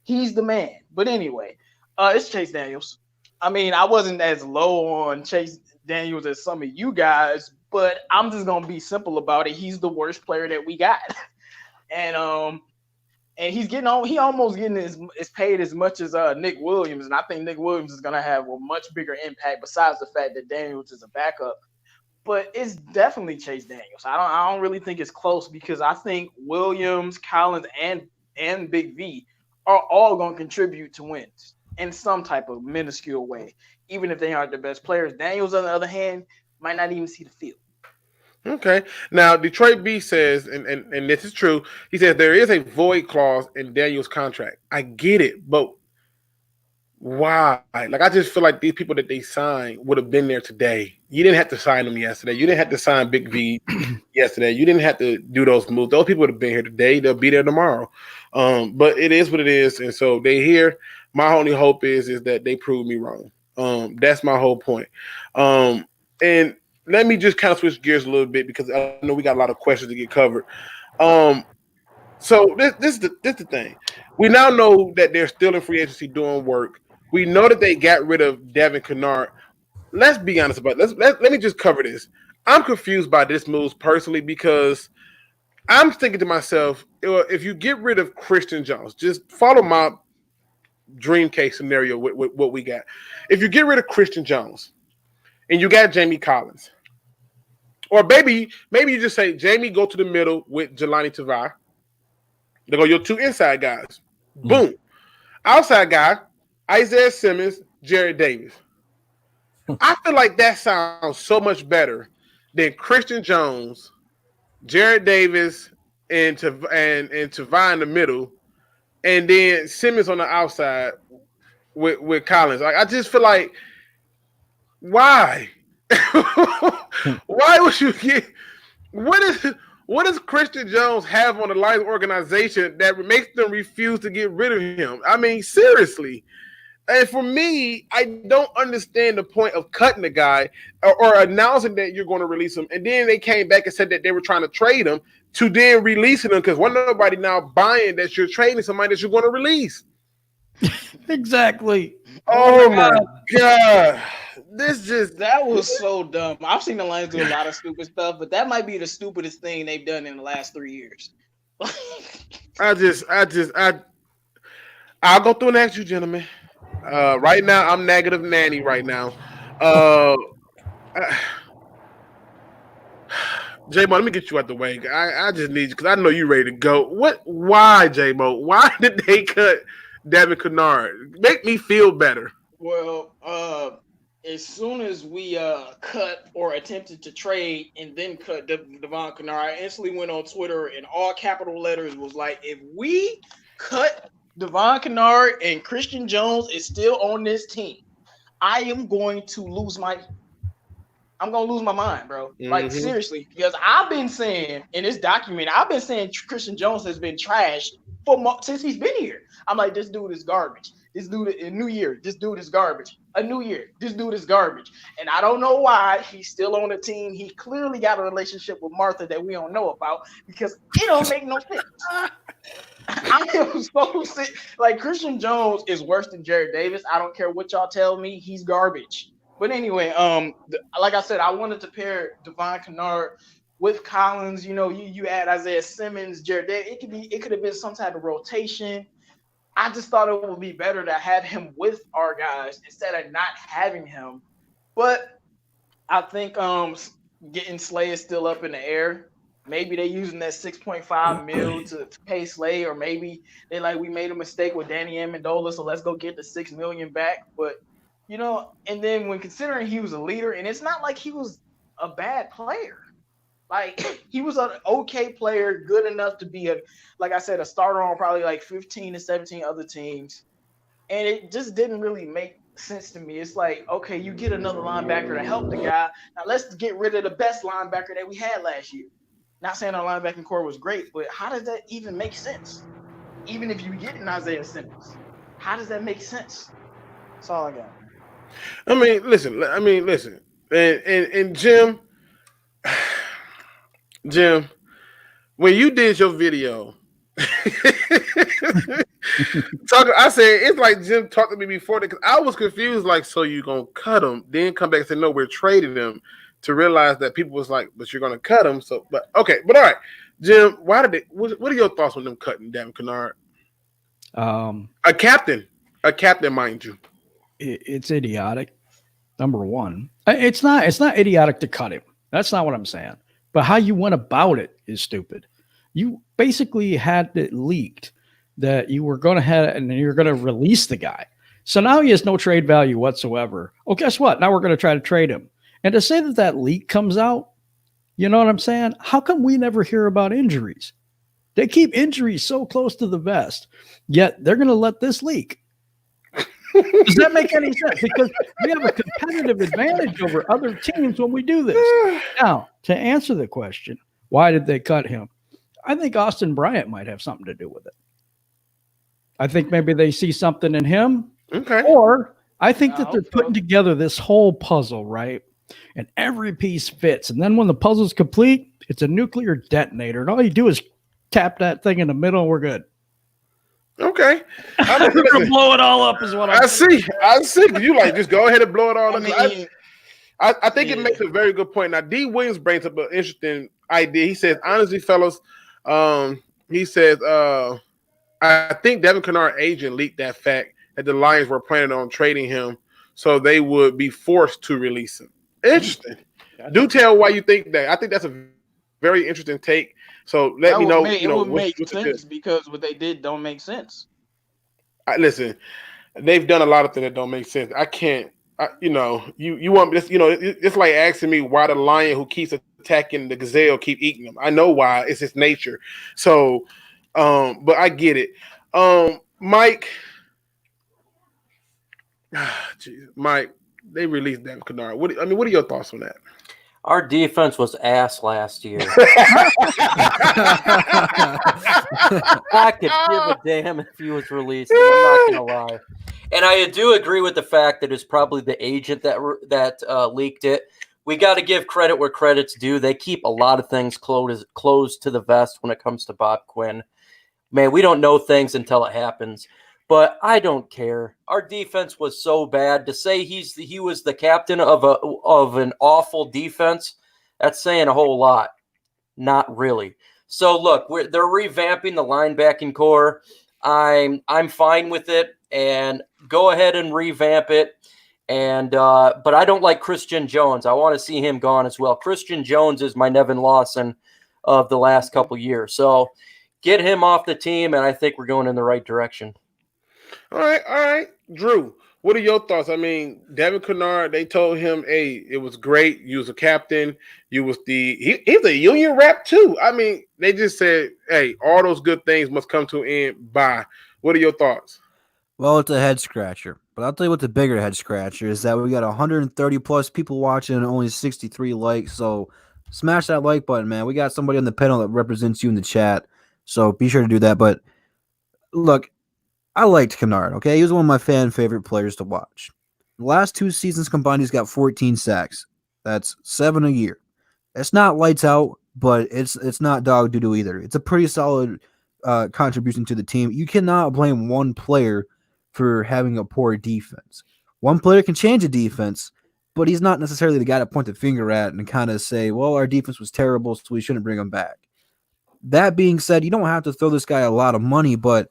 He's the man. But anyway, it's Chase Daniels. I mean, I wasn't as low on Chase Daniels as some of you guys, but I'm just going to be simple about it. He's the worst player that we got. And he's almost getting is paid as much as Nick Williams. And I think Nick Williams is going to have a much bigger impact besides the fact that Daniels is a backup. but it's definitely Chase Daniels. I don't really think it's close because I think Williams, Collins, and Big V are all going to contribute to wins in some type of minuscule way, even if they aren't the best players. Daniels, on the other hand, might not even see the field. Okay. Now, Detroit B says, and this is true, he says there is a void clause in Daniel's contract. I get it, but why? Like, I just feel like these people that they signed would have been there today. You didn't have to sign them yesterday. You didn't have to sign Big V yesterday. You didn't have to do those moves. Those people would have been here today. They'll be there tomorrow. But it is what it is. And so they here. My only hope is that they prove me wrong. That's my whole point. And let me just kind of switch gears a little bit because I know we got a lot of questions to get covered. So this is the thing. We now know that they're still in free agency doing work. We know that they got rid of Devin Kennard. Let's be honest about it. Let me just cover this. I'm confused by this move personally because I'm thinking to myself, if you get rid of Christian Jones, just follow my dream case scenario with what we got. If you get rid of Christian Jones and you got Jamie Collins, or maybe you just say, Jamie, go to the middle with Jelani Tavai. They go your two inside guys. Boom. Outside guy, Isaiah Simmons, Jared Davis. I feel like that sounds so much better than Christian Jones, Jared Davis, and Tavai in the middle, and then Simmons on the outside with Collins. Like, I just feel like, why? Why would you get what does Christian Jones have on the Lions organization that makes them refuse to get rid of him? I mean, seriously. And for me, I don't understand the point of cutting the guy or announcing that you're going to release him. And then they came back and said that they were trying to trade him to then releasing him because nobody now buying that you're trading somebody that you're going to release. Exactly. Oh my God. That was so dumb. I've seen the Lions do a lot of stupid stuff, but that might be the stupidest thing they've done in the last 3 years. I'll go through and ask you, gentlemen. Right now, I'm negative nanny right now. J-Mo, let me get you out the way. I just need you because I know you're ready to go. Why, J-Mo? Why did they cut Devin Kennard? Make me feel better. Well, as soon as we cut or attempted to trade and then cut Devon Kennard, I instantly went on Twitter in all capital letters was like, if we cut Devon Kennard and Christian Jones is still on this team, I am going to lose my mind, bro. Like, seriously, because I've been saying in this document, Christian Jones has been trashed since he's been here. I'm like, this dude is garbage. This dude, a new year, this dude is garbage. A new year, this dude is garbage. And I don't know why he's still on the team. He clearly got a relationship with Martha that we don't know about because it don't make no sense. I am so sick. Like, Christian Jones is worse than Jared Davis. I don't care what y'all tell me. He's garbage. But anyway, like I said, I wanted to pair Devon Kennard with Collins. You know, you add Isaiah Simmons, Jared Davis. It could have been some type of rotation. I just thought it would be better to have him with our guys instead of not having him. But I think getting Slay is still up in the air. Maybe they're using that $6.5 million to pay Slay, or maybe they like, we made a mistake with Danny Amendola, so let's go get the $6 million back. But, you know, and then when considering he was a leader, and it's not like he was a bad player. Like, he was an okay player, good enough to be like I said, a starter on probably like 15 to 17 other teams. And it just didn't really make sense to me. It's like, okay, you get another linebacker to help the guy. Now let's get rid of the best linebacker that we had last year. Not saying our linebacking core was great, but how does that even make sense? Even if you get an Isaiah Simmons, how does that make sense? That's all I got. I mean, listen. And Jim, when you did your video, I said it's like Jim talked to me before because I was confused. Like, so you gonna cut him, then come back and say no, we're trading him. To realize that people was like, but you're gonna cut him. So, but okay, but all right, Jim, why did they? What are your thoughts on them cutting Devin Kennard? A captain, mind you. It's idiotic. Number one, it's not idiotic to cut him. That's not what I'm saying. But how you went about it is stupid. You basically had it leaked that you were going to have, and you're going to release the guy. So now he has no trade value whatsoever. Oh, guess what? Now we're going to try to trade him. And to say that that leak comes out, you know what I'm saying? How come we never hear about injuries? They keep injuries so close to the vest, yet they're going to let this leak. Does that make any sense? Because we have a competitive advantage over other teams when we do this. Now, to answer the question, why did they cut him? I think Austin Bryant might have something to do with it. I think maybe they see something in him. Okay. Or I think that they're putting together this whole puzzle, right? And every piece fits. And then when the puzzle's complete, it's a nuclear detonator. And all you do is tap that thing in the middle and we're good. Okay. We're going to blow it all up is what I see. You like, just go ahead and blow it all up. I think it makes a very good point. Now, D. Williams brings up an interesting idea. He says, honestly, fellas, he says, I think Devin Kennard's agent leaked that fact that the Lions were planning on trading him so they would be forced to release him. Interesting. Do tell why you think that. I think that's a very interesting take. So let me know. It would make sense because what they did don't make sense. Listen, they've done a lot of things that don't make sense. I can't. You want this. It's like asking me why the lion who keeps attacking the gazelle keep eating them. I know why. It's his nature. So, but I get it. Mike. Mike, they released Devin Kennard. What are your thoughts on that? Our defense was ass last year. I could give a damn if he was released. I'm not going to lie. And I do agree with the fact that it's probably the agent that leaked it. We got to give credit where credit's due. They keep a lot of things closed to the vest when it comes to Bob Quinn. Man, we don't know things until it happens. But I don't care. Our defense was so bad. To say he was the captain of an awful defense, that's saying a whole lot. Not really. So look, they're revamping the linebacking core. I'm fine with it, and go ahead and revamp it. And but I don't like Christian Jones. I want to see him gone as well. Christian Jones is my Nevin Lawson of the last couple years. So get him off the team, and I think we're going in the right direction. All right. Drew, what are your thoughts? I mean, Devin Kennard, they told him, hey, it was great. You was a captain. You was he's a union rep too. I mean, they just said, hey, all those good things must come to an end. Bye. What are your thoughts? Well, it's a head scratcher. But I'll tell you what the bigger head scratcher is that we got 130 plus people watching and only 63 likes. So smash that like button, man. We got somebody on the panel that represents you in the chat. So be sure to do that. But look, I liked Kennard, okay? He was one of my fan favorite players to watch. The last 2 seasons combined, he's got 14 sacks. That's 7 a year. It's not lights out, but it's not dog doo-doo either. It's a pretty solid contribution to the team. You cannot blame one player for having a poor defense. One player can change a defense, but he's not necessarily the guy to point the finger at and kind of say, well, our defense was terrible, so we shouldn't bring him back. That being said, you don't have to throw this guy a lot of money, but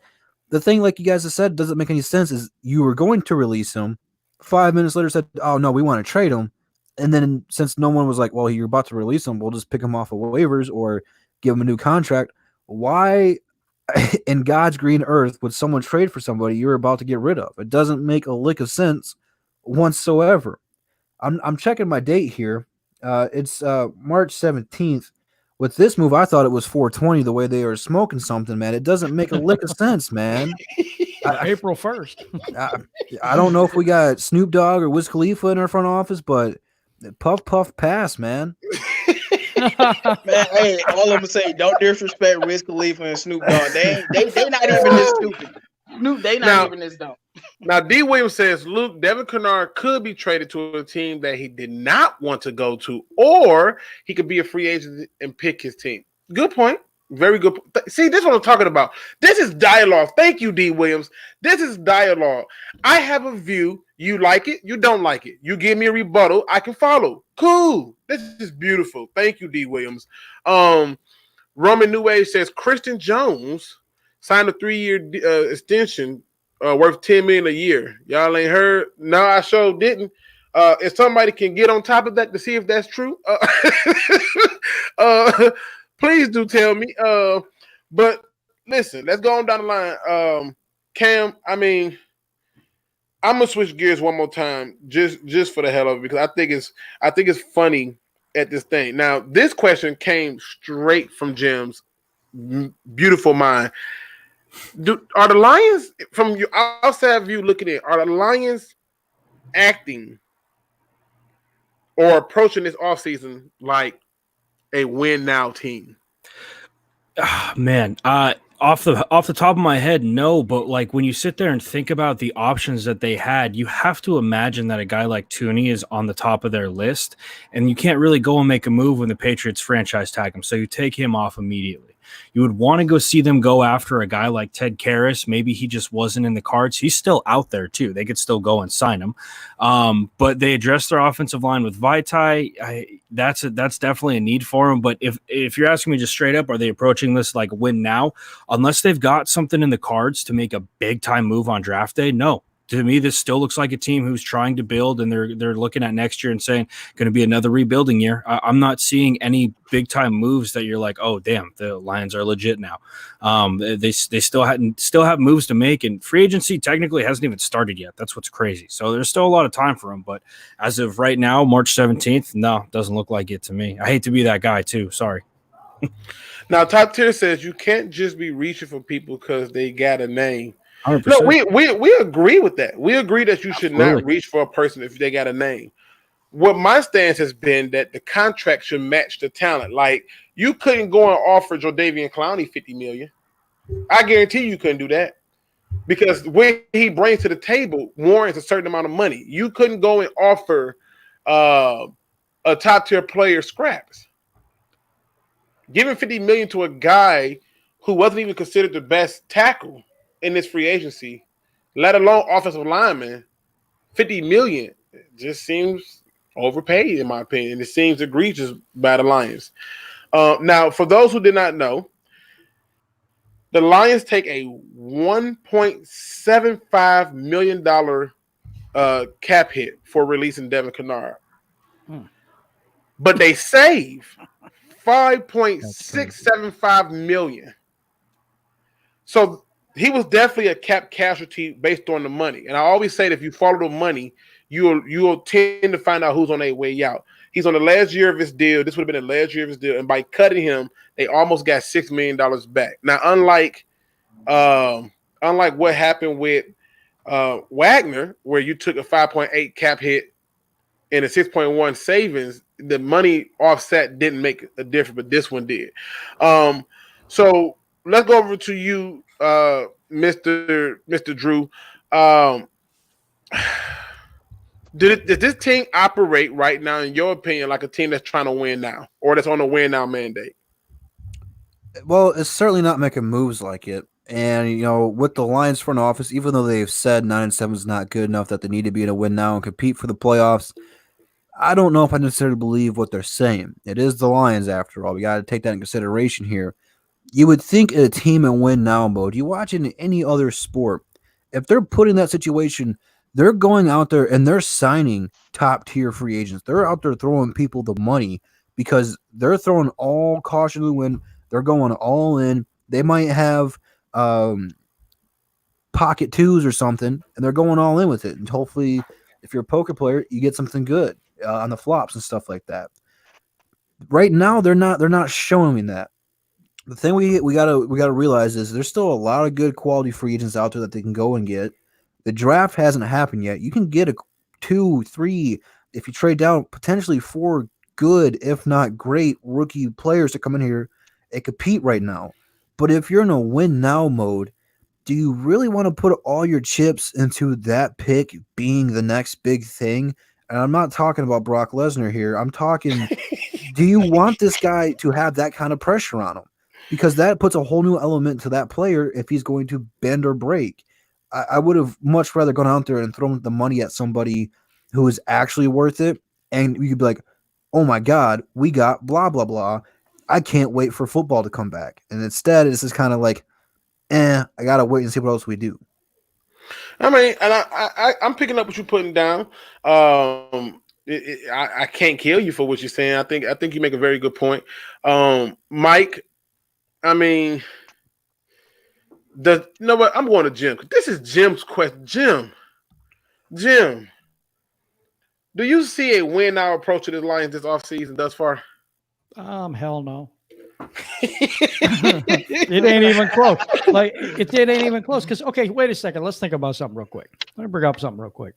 the thing, like you guys have said, doesn't make any sense is you were going to release him. 5 minutes later said, oh, no, we want to trade him. And then since no one was like, well, you're about to release him, we'll just pick him off of waivers or give him a new contract. Why in God's green earth would someone trade for somebody you're about to get rid of? It doesn't make a lick of sense whatsoever. I'm checking my date here. It's March 17th. With this move, I thought it was 420 the way they were smoking something, man. It doesn't make a lick of sense, man. April 1st. I don't know if we got Snoop Dogg or Wiz Khalifa in our front office, but puff, puff, pass, man. Man, hey, all I'm going to say, don't disrespect Wiz Khalifa and Snoop Dogg. They not even this stupid. They not even this dumb. Now, D. Williams says, Luke, Devin Kennard could be traded to a team that he did not want to go to, or he could be a free agent and pick his team. Good point. Very good. See, this is what I'm talking about. This is dialogue. Thank you, D. Williams. This is dialogue. I have a view. You like it. You don't like it. You give me a rebuttal. I can follow. Cool. This is beautiful. Thank you, D. Williams. Roman New Age says, Christian Jones signed a 3-year extension worth $10 million a year. Y'all ain't heard? No, I sure didn't. If somebody can get on top of that to see if that's true, uh, please do tell me. But listen, let's go on down the line. Cam, I mean, I'm gonna switch gears one more time, just for the hell of it, because I think it's funny at this thing. Now, this question came straight from Jim's beautiful mind. Are the Lions, from your outside view looking in, are the Lions acting or approaching this offseason like a win now team? Man, off the top of my head, no. But like when you sit there and think about the options that they had, you have to imagine that a guy like Tooney is on the top of their list, and you can't really go and make a move when the Patriots franchise tag him. So you take him off immediately. You would want to go see them go after a guy like Ted Karras. Maybe he just wasn't in the cards. He's still out there too. They could still go and sign him. But they addressed their offensive line with Vaitai. That's definitely a need for him. But if you're asking me just straight up, are they approaching this like win now? Unless they've got something in the cards to make a big time move on draft day, no. To me, this still looks like a team who's trying to build, and they're looking at next year and saying going to be another rebuilding year. I'm not seeing any big time moves that you're like, oh damn, the Lions are legit now. They still have moves to make, and free agency technically hasn't even started yet. That's what's crazy. So there's still a lot of time for them, but as of right now, March 17th, no, doesn't look like it to me. I hate to be that guy too. Sorry. Now, Top Tier says you can't just be reaching for people because they got a name. 100%. No, we agree with that. We agree that you should not reach for a person if they got a name. What my stance has been that the contract should match the talent. Like, you couldn't go and offer Jadeveon Clowney $50 million. I guarantee you couldn't do that because what he brings to the table warrants a certain amount of money. You couldn't go and offer a top tier player scraps. Giving $50 million to a guy who wasn't even considered the best tackle in this free agency, let alone offensive lineman, $50 million just seems overpaid in my opinion. It seems egregious by the Lions. Now, for those who did not know, the Lions take a $1.75 million cap hit for releasing Devin Kennard, but they save $5.675 million. So he was definitely a cap casualty based on the money. And I always say that if you follow the money, you'll tend to find out who's on their way out. He's on the last year of his deal. This would have been the last year of his deal. And by cutting him, they almost got $6 million back. Now, unlike what happened with Wagner, where you took a 5.8 cap hit and a 6.1 savings, the money offset didn't make a difference, but this one did. So let's go over to you, Mr. Drew. Does this team operate right now, in your opinion, like a team that's trying to win now or that's on a win now mandate? Well, it's certainly not making moves like it. And, you know, with the Lions front office, even though they've said 9-7 is not good enough that they need to be in a win now and compete for the playoffs, I don't know if I necessarily believe what they're saying. It is the Lions, after all. We got to take that in consideration here. You would think in a team and win now mode, you watch it in any other sport, if they're put in that situation, they're going out there and they're signing top tier free agents. They're out there throwing people the money because they're throwing all caution to the wind. They're going all in. They might have pocket twos or something, and they're going all in with it. And hopefully, if you're a poker player, you get something good on the flops and stuff like that. Right now, they're not showing me that. The thing we gotta realize is there's still a lot of good quality free agents out there that they can go and get. The draft hasn't happened yet. You can get a 2, 3, if you trade down, potentially 4 good, if not great, rookie players to come in here and compete right now. But if you're in a win now mode, do you really want to put all your chips into that pick being the next big thing? And I'm not talking about Brock Lesnar here. I'm talking, do you want this guy to have that kind of pressure on him? Because that puts a whole new element to that player if he's going to bend or break. I would have much rather gone out there and thrown the money at somebody who is actually worth it. And you could be like, oh my God, we got blah, blah, blah. I can't wait for football to come back. And instead, it's just kind of like, I got to wait and see what else we do. I mean, and I'm picking up what you're putting down. I can't kill you for what you're saying. I think you make a very good point. Mike, I mean, you know what? I'm going to Jim. This is Jim's question. Jim, do you see a win now approach to the Lions this offseason thus far? Hell no. It ain't even close. Like it ain't even close. Because wait a second. Let's think about something real quick. Let me bring up something real quick.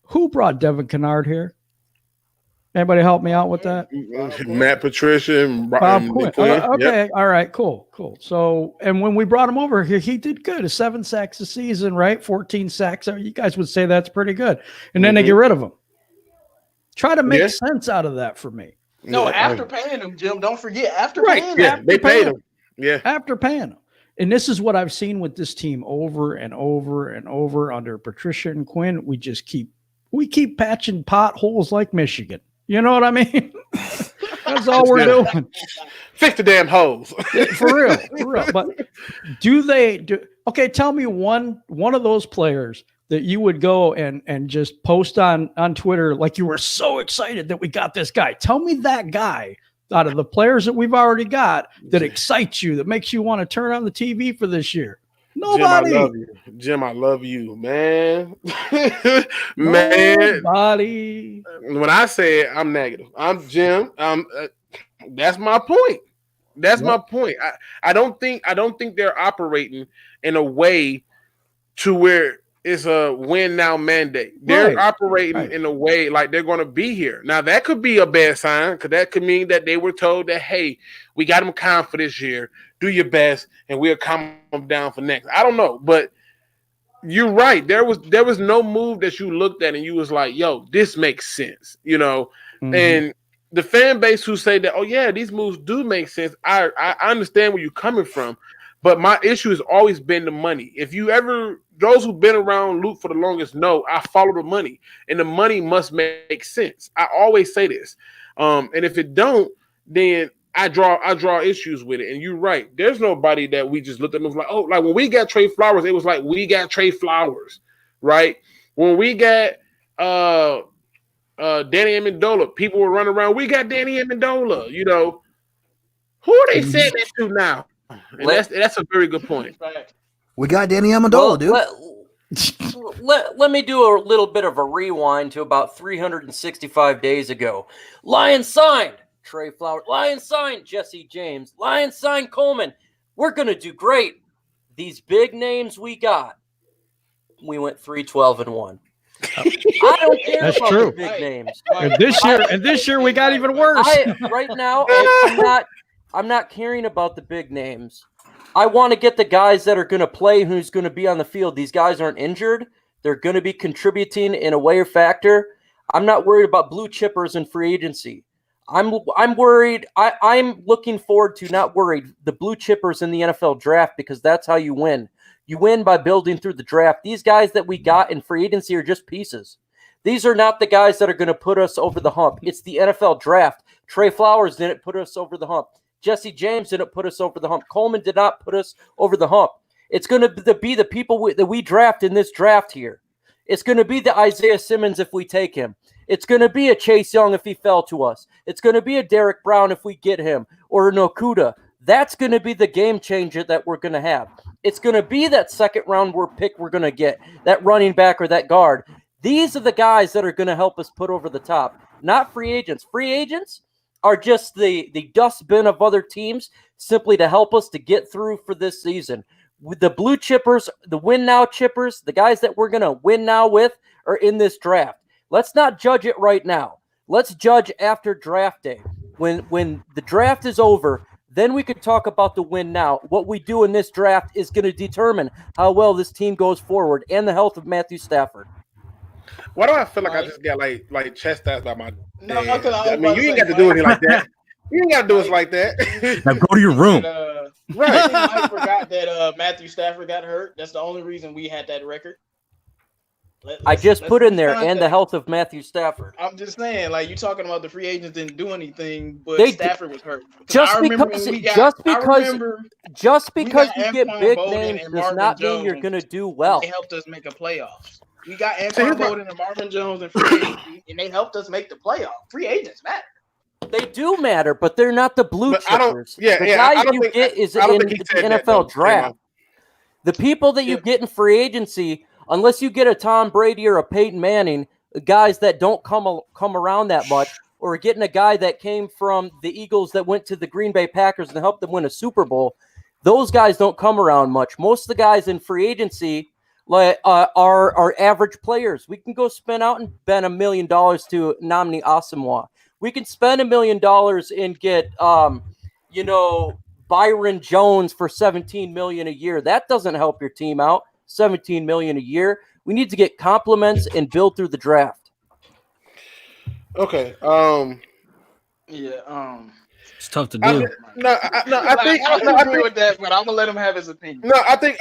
Who brought Devin Kennard here? Anybody help me out with that? Matt Patricia and Bob Quinn. Okay, Yep. all right, cool. So, and when we brought him over here, he did good. 7 sacks a season, right? 14 sacks. You guys would say that's pretty good. And then they get rid of him. Try to make sense out of that for me. No, after paying him, Jim. Don't forget Right. paying Yeah, him. they paid him. Yeah. After paying him. And this is what I've seen with this team over and over and over under Patricia and Quinn. We keep patching potholes like Michigan. You know what I mean? That's all we're doing. Fix the damn holes. For real. But tell me one of those players that you would go and just post on Twitter like you were so excited that we got this guy. Tell me that guy out of the players that we've already got that excites you, that makes you want to turn on the TV for this year. Nobody. Jim, I love you, man. Man. Nobody. When I say it, I'm negative. I'm Jim. That's my point. That's my point. I don't think they're operating in a way to where it's a win now mandate. They're operating in a way like they're going to be here. Now that could be a bad sign because that could mean that they were told that, hey, we got them calm for this year. Do your best, and we'll calm them down for next. I don't know, but you're right. There was no move that you looked at and you was like, yo, this makes sense, you know. Mm-hmm. And the fan base who say that, oh yeah, these moves do make sense. I understand where you're coming from, but my issue has always been the money. If you ever, those who've been around Luke for the longest know, I follow the money, and the money must make sense. I always say this, and if it don't, then I draw issues with it. And you're right. There's nobody that we just looked at and was like, oh, like when we got Trey Flowers, it was like we got Trey Flowers, right? When we got Danny Amendola, people were running around. We got Danny Amendola. You know, who are they saying that to now? And that's a very good point. We got Danny Amendola, dude. Let me do a little bit of a rewind to about 365 days ago. Lions signed Trey Flowers. Lions signed Jesse James. Lions signed Coleman. We're going to do great. These big names we got, we went 3-12-1. I don't care That's about true. the big names. And this year we got even worse. Right now, I'm not caring about the big names. I want to get the guys that are going to play, who's going to be on the field. These guys aren't injured. They're going to be contributing in a way or factor. I'm not worried about blue chippers and free agency. I'm worried. I'm looking forward to, not worried, the blue chippers in the NFL draft, because that's how you win. You win by building through the draft. These guys that we got in free agency are just pieces. These are not the guys that are going to put us over the hump. It's the NFL draft. Trey Flowers didn't put us over the hump. Jesse James didn't put us over the hump. Coleman did not put us over the hump. It's going to be the people that we draft in this draft here. It's going to be the Isaiah Simmons if we take him. It's going to be a Chase Young if he fell to us. It's going to be a Derek Brown if we get him, or an Okuda. That's going to be the game changer that we're going to have. It's going to be that second round pick we're going to get, that running back or that guard. These are the guys that are going to help us put over the top, not free agents. Free agents are just the dustbin of other teams simply to help us to get through for this season. With the blue chippers, the win now chippers, the guys that we're going to win now with are in this draft. Let's not judge it right now. Let's judge after draft day. When the draft is over, then we could talk about the win now. What we do in this draft is going to determine how well this team goes forward and the health of Matthew Stafford. Why do I feel like I just got like chastised by my dad? No, I mean, you ain't got to do anything like that. You ain't got to do us like that. Now go to your room. Right. I forgot that Matthew Stafford got hurt. That's the only reason we had that record. I just put in there, and the context. health of Matthew Stafford. I'm just saying, like, you talking about the free agents didn't do anything, but They Stafford was hurt. Just I remember because, when we got, just I because, remember just we because got you get Anquan big Boldin names and does Marvin not mean you're Jones, going to do and well. they helped us make a playoffs. We got So Anquan here's my- Boldin and Marvin Jones and free agency, and they helped us make the playoffs. Free agents matter. They do matter, but they're not the blue But I don't. chippers. Yeah, The yeah. guys I don't you think. get is I don't in think he the said that, though, NFL draft. The people that you Yeah. get in free agency, unless you get a Tom Brady or a Peyton Manning, guys that don't come around that much, or getting a guy that came from the Eagles that went to the Green Bay Packers and helped them win a Super Bowl, those guys don't come around much. Most of the guys in free agency are average players. We can go spend out and spend $1 million to nominate Asamoah. We can spend $1 million and get, Byron Jones for $17 million a year. That doesn't help your team out. $17 million a year. We need to get compliments and build through the draft. Okay. Yeah. It's tough to I do. think, I think. I don't agree with that, but I'm gonna let him have his opinion. No, I think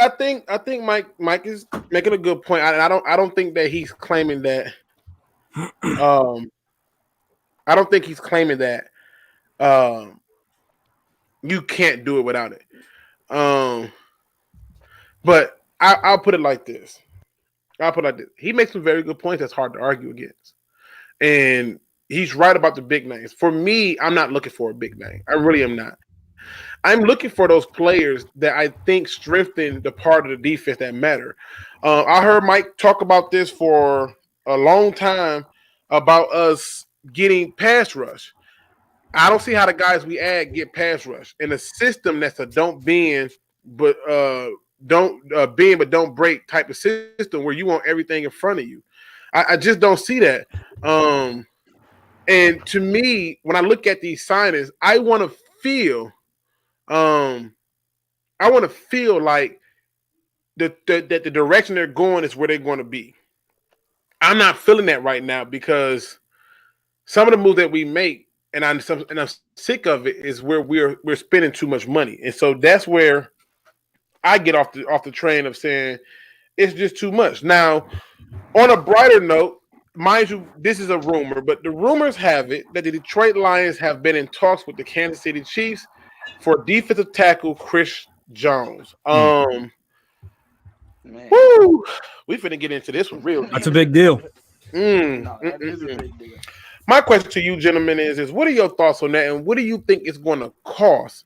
Mike is making a good point. I don't think that he's claiming that. I don't think he's claiming that. You can't do it without it. But I'll put it like this. He makes some very good points that's hard to argue against. And he's right about the big names. For me, I'm not looking for a big name. I really am not. I'm looking for those players that I think strengthen the part of the defense that matter. I heard Mike talk about this for a long time about us getting pass rush. I don't see how the guys we add get pass rush in a system that's a don't bend but don't break type of system where you want everything in front of you. I just don't see that. And to me, when I look at these signings, I want to feel like that the direction they're going is where they're going to be. I'm not feeling that right now because some of the moves that we make, and I'm sick of it, is where we're spending too much money, and so that's where I get off the train of saying it's just too much. Now, on a brighter note, mind you, this is a rumor, but the rumors have it that the Detroit Lions have been in talks with the Kansas City Chiefs for defensive tackle Chris Jones. Man. Woo, we finna get into this one real. That's a big deal. No, that is a big deal. My question to you, gentlemen, is what are your thoughts on that, and what do you think it's going to cost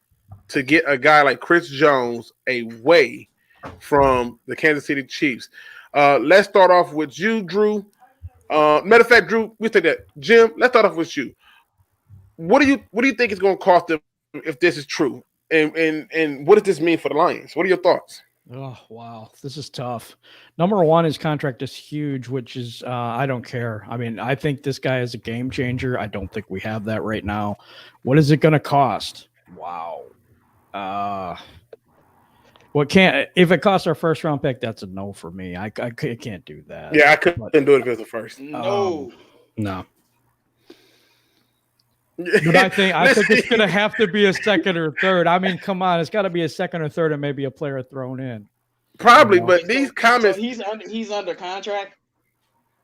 to get a guy like Chris Jones away from the Kansas City Chiefs? Let's start off with you, Drew. Matter of fact, Drew, we take that. Jim, let's start off with you. What do you think it's going to cost them if this is true? And what does this mean for the Lions? What are your thoughts? Oh, wow. This is tough. Number one, his contract is huge, which is, I don't care. I mean, I think this guy is a game changer. I don't think we have that right now. What is it going to cost? Wow. If it costs our first round pick, that's a no for me. I can't do that. Yeah, I couldn't do it if it was the first. No. No. But I think it's going to have to be a second or third. I mean, come on, it's got to be a second or third, and maybe a player thrown in. Probably, You know? but these comments. So he's under contract.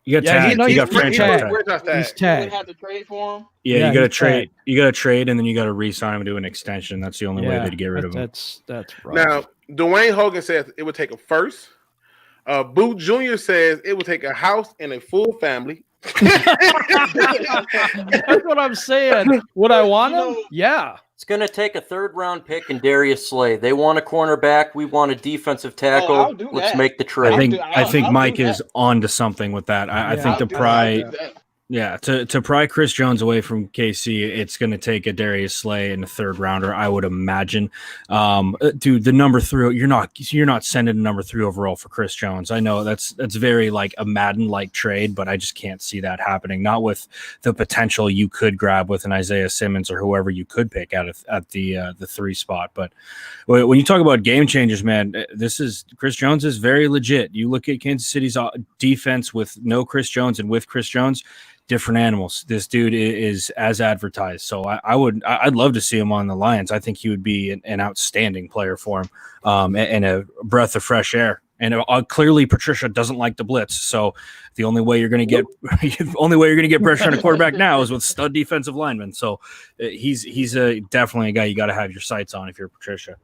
You got Yeah, tagged. You got franchise tag. He's You would tagged. have to trade for him. Yeah, Yeah, you got to he's trade. tagged. You got to trade, and then you got to re-sign him to an extension. That's the only way to get rid of him. That's rough. Now, Dwayne Hogan says it would take a first. Boot Jr. says it would take a house and a full family. That's what I'm saying. Would I want him? Yeah. It's going to take a third-round pick and Darius Slay. They want a cornerback. We want a defensive tackle. I'll do Let's that. make the trade. I think I'll Mike do is on to something with that. I think to pry to pry Chris Jones away from KC, it's going to take a Darius Slay in the third rounder, I would imagine. Dude, the number 3, you're not sending a number 3 overall for Chris Jones. I know that's very like a Madden-like trade, but I just can't see that happening. Not with the potential you could grab with an Isaiah Simmons or whoever you could pick at the 3 spot. But when you talk about game changers, man, Chris Jones is very legit. You look at Kansas City's defense with no Chris Jones and with Chris Jones. Different animals. This dude is as advertised. So I'd love to see him on the Lions. I think he would be an outstanding player for him, and a breath of fresh air. And clearly Patricia doesn't like the blitz. So the only way you're going to get pressure on a quarterback now is with stud defensive linemen. So he's definitely a guy you got to have your sights on if you're Patricia.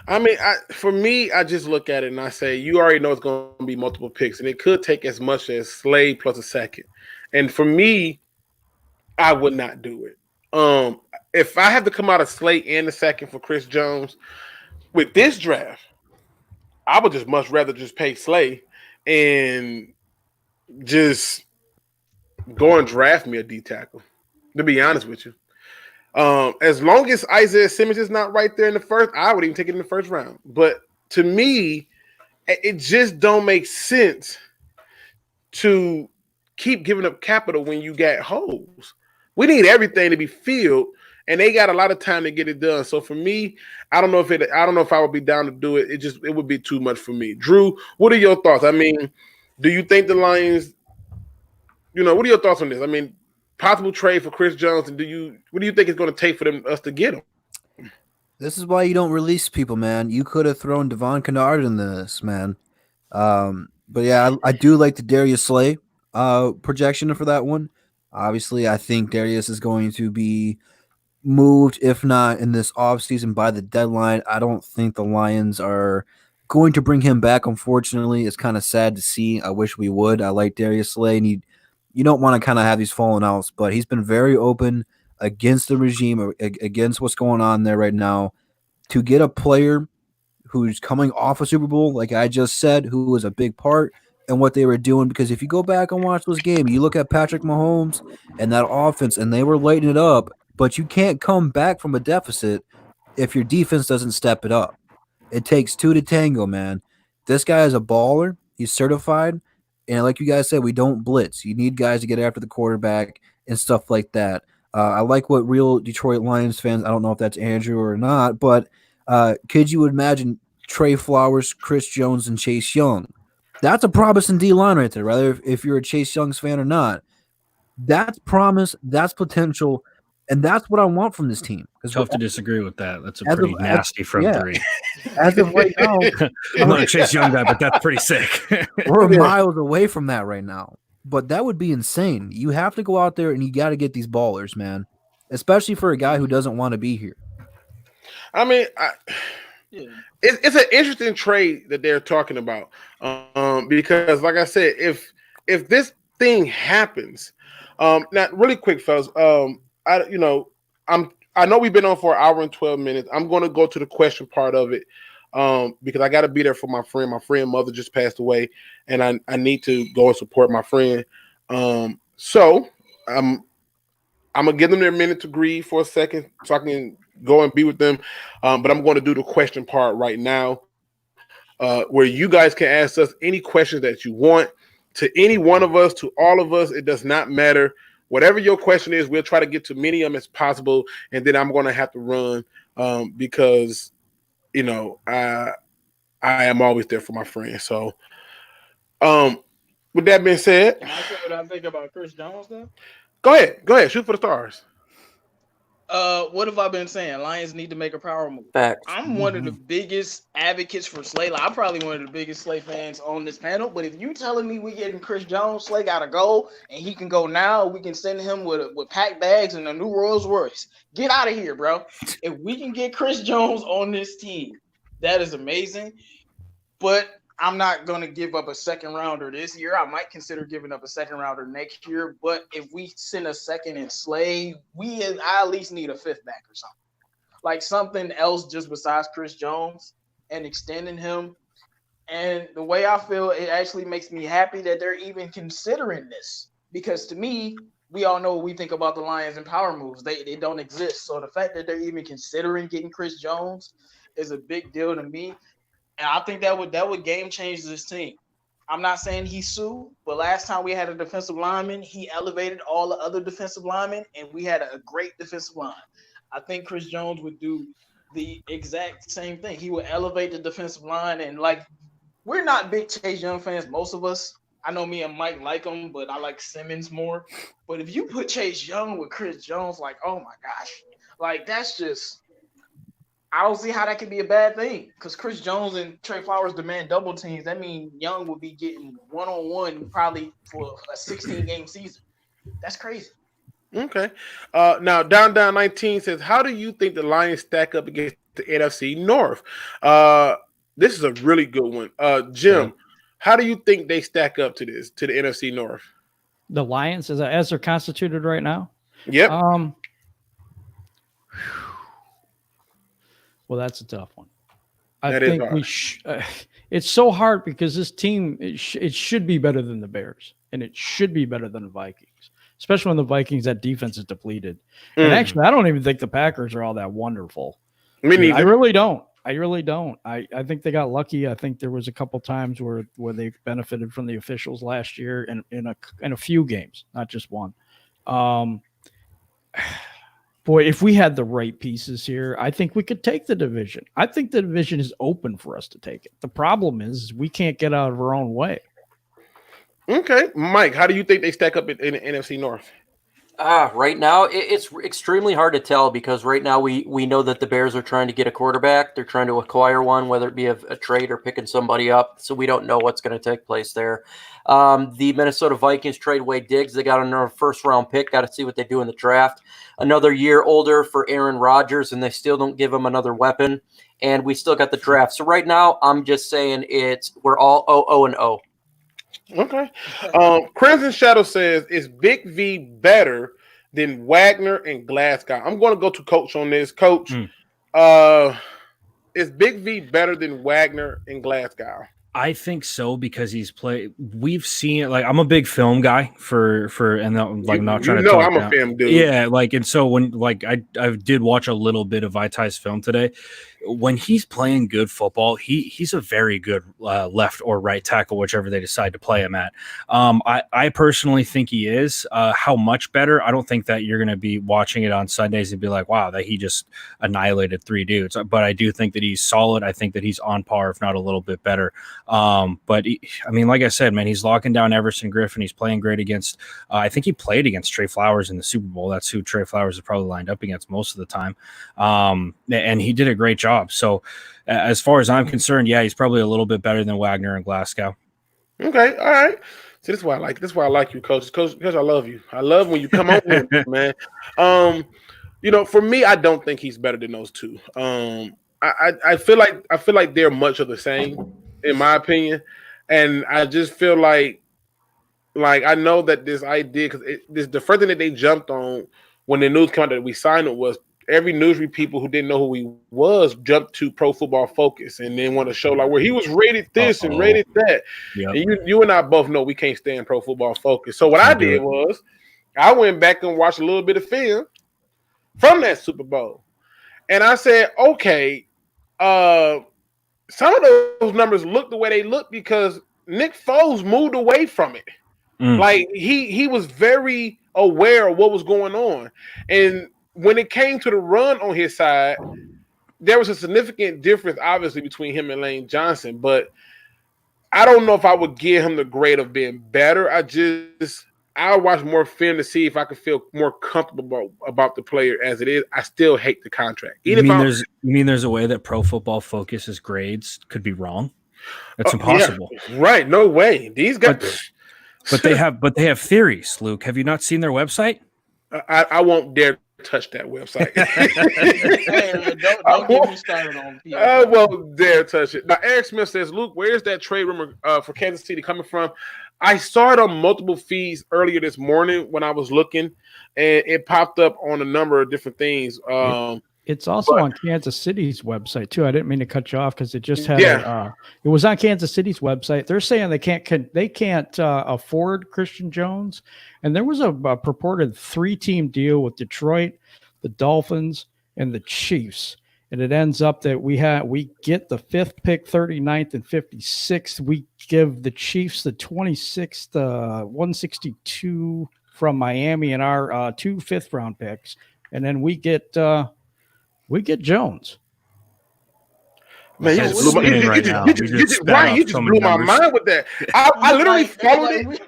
I mean, for me, I just look at it and I say, you already know it's going to be multiple picks, and it could take as much as Slade plus a second. And for me, I would not do it. If I have to come out of Slade and the second for Chris Jones with this draft, I would just much rather just pay Slade and just go and draft me a D tackle. To be honest with you. As long as Isaiah Simmons is not right there in the first, I would even take it in the first round. But to me, it just don't make sense to keep giving up capital when you got holes. We need everything to be filled, and they got a lot of time to get it done. So for me, I don't know if I would be down to do it. It would be too much for me. Drew, what are your thoughts? I mean, do you think the Lions, what are your thoughts on this? I mean, possible trade for Chris Jones, and what do you think it's going to take for us to get him? This is why you don't release people, man. You could have thrown Devon Kennard in this, man. But yeah, I do like the Darius Slay projection for that one. Obviously, I think Darius is going to be moved, if not in this offseason, by the deadline. I don't think the Lions are going to bring him back, unfortunately. It's kind of sad to see. I wish we would. I like Darius Slay, and you don't want to kind of have these falling outs, but he's been very open against the regime, against what's going on there right now. To get a player who's coming off a Super Bowl, like I just said, who was a big part in what they were doing, because if you go back and watch those games, you look at Patrick Mahomes and that offense, and they were lighting it up, but you can't come back from a deficit if your defense doesn't step it up. It takes two to tango, man. This guy is a baller. He's certified. And like you guys said, we don't blitz. You need guys to get after the quarterback and stuff like that. I like what real Detroit Lions fans, I don't know if that's Andrew or not, but could you imagine Trey Flowers, Chris Jones, and Chase Young? That's a promising D-line right there, rather if you're a Chase Young's fan or not. That's promise, that's potential, and that's what I want from this team. Tough to disagree with that. That's a pretty nasty front three. As of right now, I'm not a Chase Young guy, but that's pretty sick. We're miles away from that right now. But that would be insane. You have to go out there and you got to get these ballers, man, especially for a guy who doesn't want to be here. I mean, it's an interesting trade that they're talking about because, like I said, if this thing happens, now really quick, fellas, I know we've been on for 1 hour and 12 minutes. I'm going to go to the question part of it because I got to be there for my friend. My friend's mother just passed away, and I need to go and support my friend. So I'm going to give them their minute to grieve for a second so I can go and be with them. But I'm going to do the question part right now where you guys can ask us any questions that you want to any one of us, to all of us. It does not matter. Whatever your question is, we'll try to get to many of them as possible. And then I'm going to have to run because, I am always there for my friends. So with that being said. Can I say what I think about Chris Jones, though? Go ahead. Shoot for the stars. What have I been saying? Lions need to make a power move. Facts. I'm one of the biggest advocates for Slay. Like, I'm probably one of the biggest Slay fans on this panel. But if you telling me we getting Chris Jones, Slay got to go, and he can go now, we can send him with packed bags and a new Rolls Royce. Get out of here, bro. If we can get Chris Jones on this team, that is amazing. But I'm not going to give up a second rounder this year. I might consider giving up a second rounder next year. But if we send a second in Slay, I at least need a fifth back or something. Like something else just besides Chris Jones and extending him. And the way I feel, it actually makes me happy that they're even considering this. Because to me, we all know what we think about the Lions and power moves. They don't exist. So the fact that they're even considering getting Chris Jones is a big deal to me. And I think that would game change this team. I'm not saying he sued, but last time we had a defensive lineman, he elevated all the other defensive linemen, and we had a great defensive line. I think Chris Jones would do the exact same thing. He would elevate the defensive line, and we're not big Chase Young fans, most of us. I know me and Mike like him, but I like Simmons more. But if you put Chase Young with Chris Jones, oh my gosh, that's just. I don't see how that could be a bad thing because Chris Jones and Trey Flowers demand double teams. That means Young will be getting one-on-one probably for a 16-game season. That's crazy. Okay. Now, Down 19 says, how do you think the Lions stack up against the NFC North? This is a really good one. Jim, how do you think they stack up to the NFC North? The Lions, as they're constituted right now? Yep. Well, that's a tough one. That I is think hard. we it's so hard because this team it should be better than the Bears and it should be better than the Vikings, especially when the Vikings that defense is depleted. And actually, I don't even think the Packers are all that wonderful. Me neither. I really don't. I think they got lucky. I think there was a couple times where they benefited from the officials last year in a few games, not just one. Boy, if we had the right pieces here, I think we could take the division. I think the division is open for us to take it. The problem is we can't get out of our own way. Okay. Mike, how do you think they stack up in the NFC North? Right now, it's extremely hard to tell because right now we know that the Bears are trying to get a quarterback. They're trying to acquire one, whether it be a trade or picking somebody up. So we don't know what's going to take place there. The Minnesota Vikings trade Wade Diggs. They got another first-round pick. Got to see what they do in the draft. Another year older for Aaron Rodgers, and they still don't give him another weapon. And we still got the draft. So right now, I'm just saying we're all 0-0-0. Okay. Crimson Shadow says, is Big V better than Wagner and Glasgow? I'm going to go to Coach on this. Coach, is Big V better than Wagner and Glasgow? I think so because we've seen it. Like, I'm a big film guy and not trying to talk I'm a film dude. Yeah. Like, and so when I did watch a little bit of Vitai's film today, when he's playing good football, he's a very good left or right tackle, whichever they decide to play him at. I personally think he is. How much better? I don't think that you're going to be watching it on Sundays and be like, wow, that he just annihilated 3 dudes. But I do think that he's solid. I think that he's on par, if not a little bit better. But like I said, man, he's locking down Everson Griffin. He's playing great against. I think he played against Trey Flowers in the Super Bowl. That's who Trey Flowers is probably lined up against most of the time. And he did a great job. So as far as I'm concerned, yeah, he's probably a little bit better than Wagner and Glasgow. Okay, all right. See, this is why I like. This is why I like you, Coach. Because I love you. I love when you come on here, man. For me, I don't think he's better than those two. I feel like they're much of the same, in my opinion, and I just feel like I know that this idea because the first thing that they jumped on when the news came out that we signed it was. Every newsread people who didn't know who he was jumped to Pro Football Focus and then want to show like where he was rated this and rated that. Yep. And you and I both know we can't stand Pro Football Focus. So what I did was I went back and watched a little bit of film from that Super Bowl. And I said, okay, some of those numbers look the way they look because Nick Foles moved away from it. Like he was very aware of what was going on. And when it came to the run on his side, there was a significant difference, obviously, between him and Lane Johnson. But I don't know if I would give him the grade of being better. I'll watch more film to see if I could feel more comfortable about the player as it is. I still hate the contract. You mean there's a way that Pro Football Focus's grades could be wrong? That's impossible. Yeah, right. No way. These guys. But they have theories, Luke. Have you not seen their website? I won't dare touch that website. Don't get me started on people. I won't dare touch it. Now, Eric Smith says, Luke, where's that trade rumor for Kansas City coming from? I saw it on multiple feeds earlier this morning when I was looking, and it popped up on a number of different things. It's also on Kansas City's website too. I didn't mean to cut you off because it just had it was on Kansas City's website. They're saying they can't afford Christian Jones, and there was a purported 3-team deal with Detroit, the Dolphins, and the Chiefs. And it ends up that we get the 5th pick, 39th, and 56th. We give the Chiefs the 26th, 162 from Miami, and our 2 5th-round picks, and then we get Jones. Man, you just blew my mind with that. I literally followed it.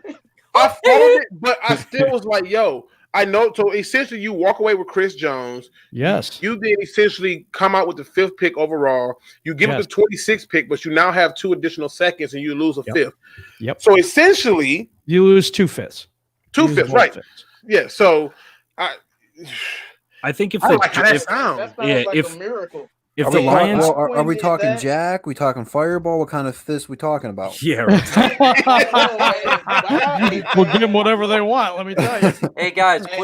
I followed it, but I still was like, yo, I know. So essentially, you walk away with Chris Jones. Yes. You then essentially come out with the 5th pick overall. You give up the 26th pick, but you now have 2 additional seconds, and you lose a 5th. Yep. So essentially, you lose 2 5ths. 2 5ths, right? 5ths. Yeah. So I think if I the like how that if, sounds. That sounds like a miracle. if Are the we, Lions, are we Did talking that. Jack? We talking Fireball? What kind of fist we talking about? yeah, right. We'll give them whatever they want. Let me tell you. Hey guys, Hey,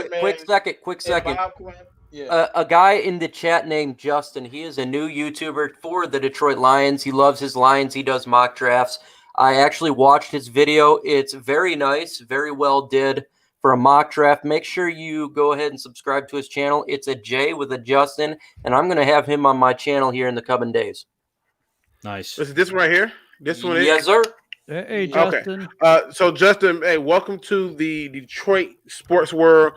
quick second. Bob Quinn, yeah. A guy in the chat named Justin. He is a new YouTuber for the Detroit Lions. He loves his Lions. He does mock drafts. I actually watched his video. It's very nice, very well did for a mock draft. Make sure you go ahead and subscribe to his channel. It's a J with a Justin, and I'm going to have him on my channel here in the coming days. Nice. This one right here. This one is. Yes, sir. Hey, Justin. Okay. So Justin, hey, welcome to the Detroit sports world.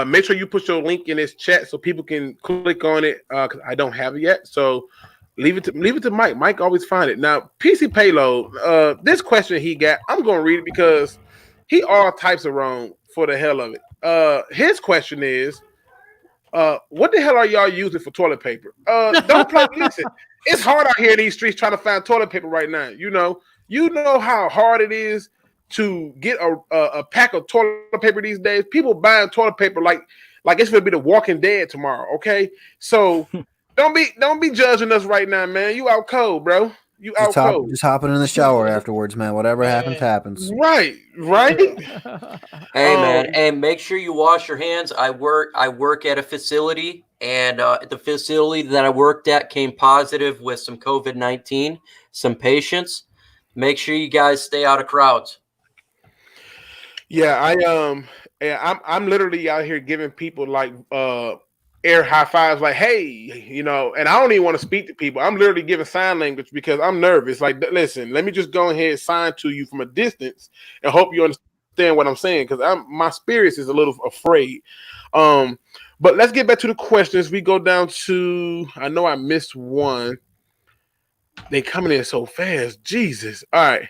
Make sure you put your link in this chat so people can click on it. Because I don't have it yet. So leave it to Mike. Mike always find it. Now, PC Payload. This question he got, I'm gonna read it because he all types of wrong for the hell of it. His question is, what the hell are y'all using for toilet paper? Don't play. Listen, it's hard out here in these streets trying to find toilet paper right now. You know how hard it is to get a pack of toilet paper these days. People buying toilet paper like it's gonna be the Walking Dead tomorrow. Okay, so don't be judging us right now, man. You out cold, bro. You out cold. Just hopping in the shower afterwards, man. Whatever happens, happens. Right. Hey man, and make sure you wash your hands. I work at a facility, and the facility that I worked at came positive with some COVID-19, some patients. Make sure you guys stay out of crowds. Yeah, I'm literally out here giving people like air high fives, like, hey, and I don't even want to speak to people. I'm literally giving sign language because I'm nervous. Like, listen, let me just go ahead and sign to you from a distance and hope you understand what I'm saying, because my spirits is a little afraid. But let's get back to the questions. We go down to, I know I missed one. They coming in so fast. Jesus. All right.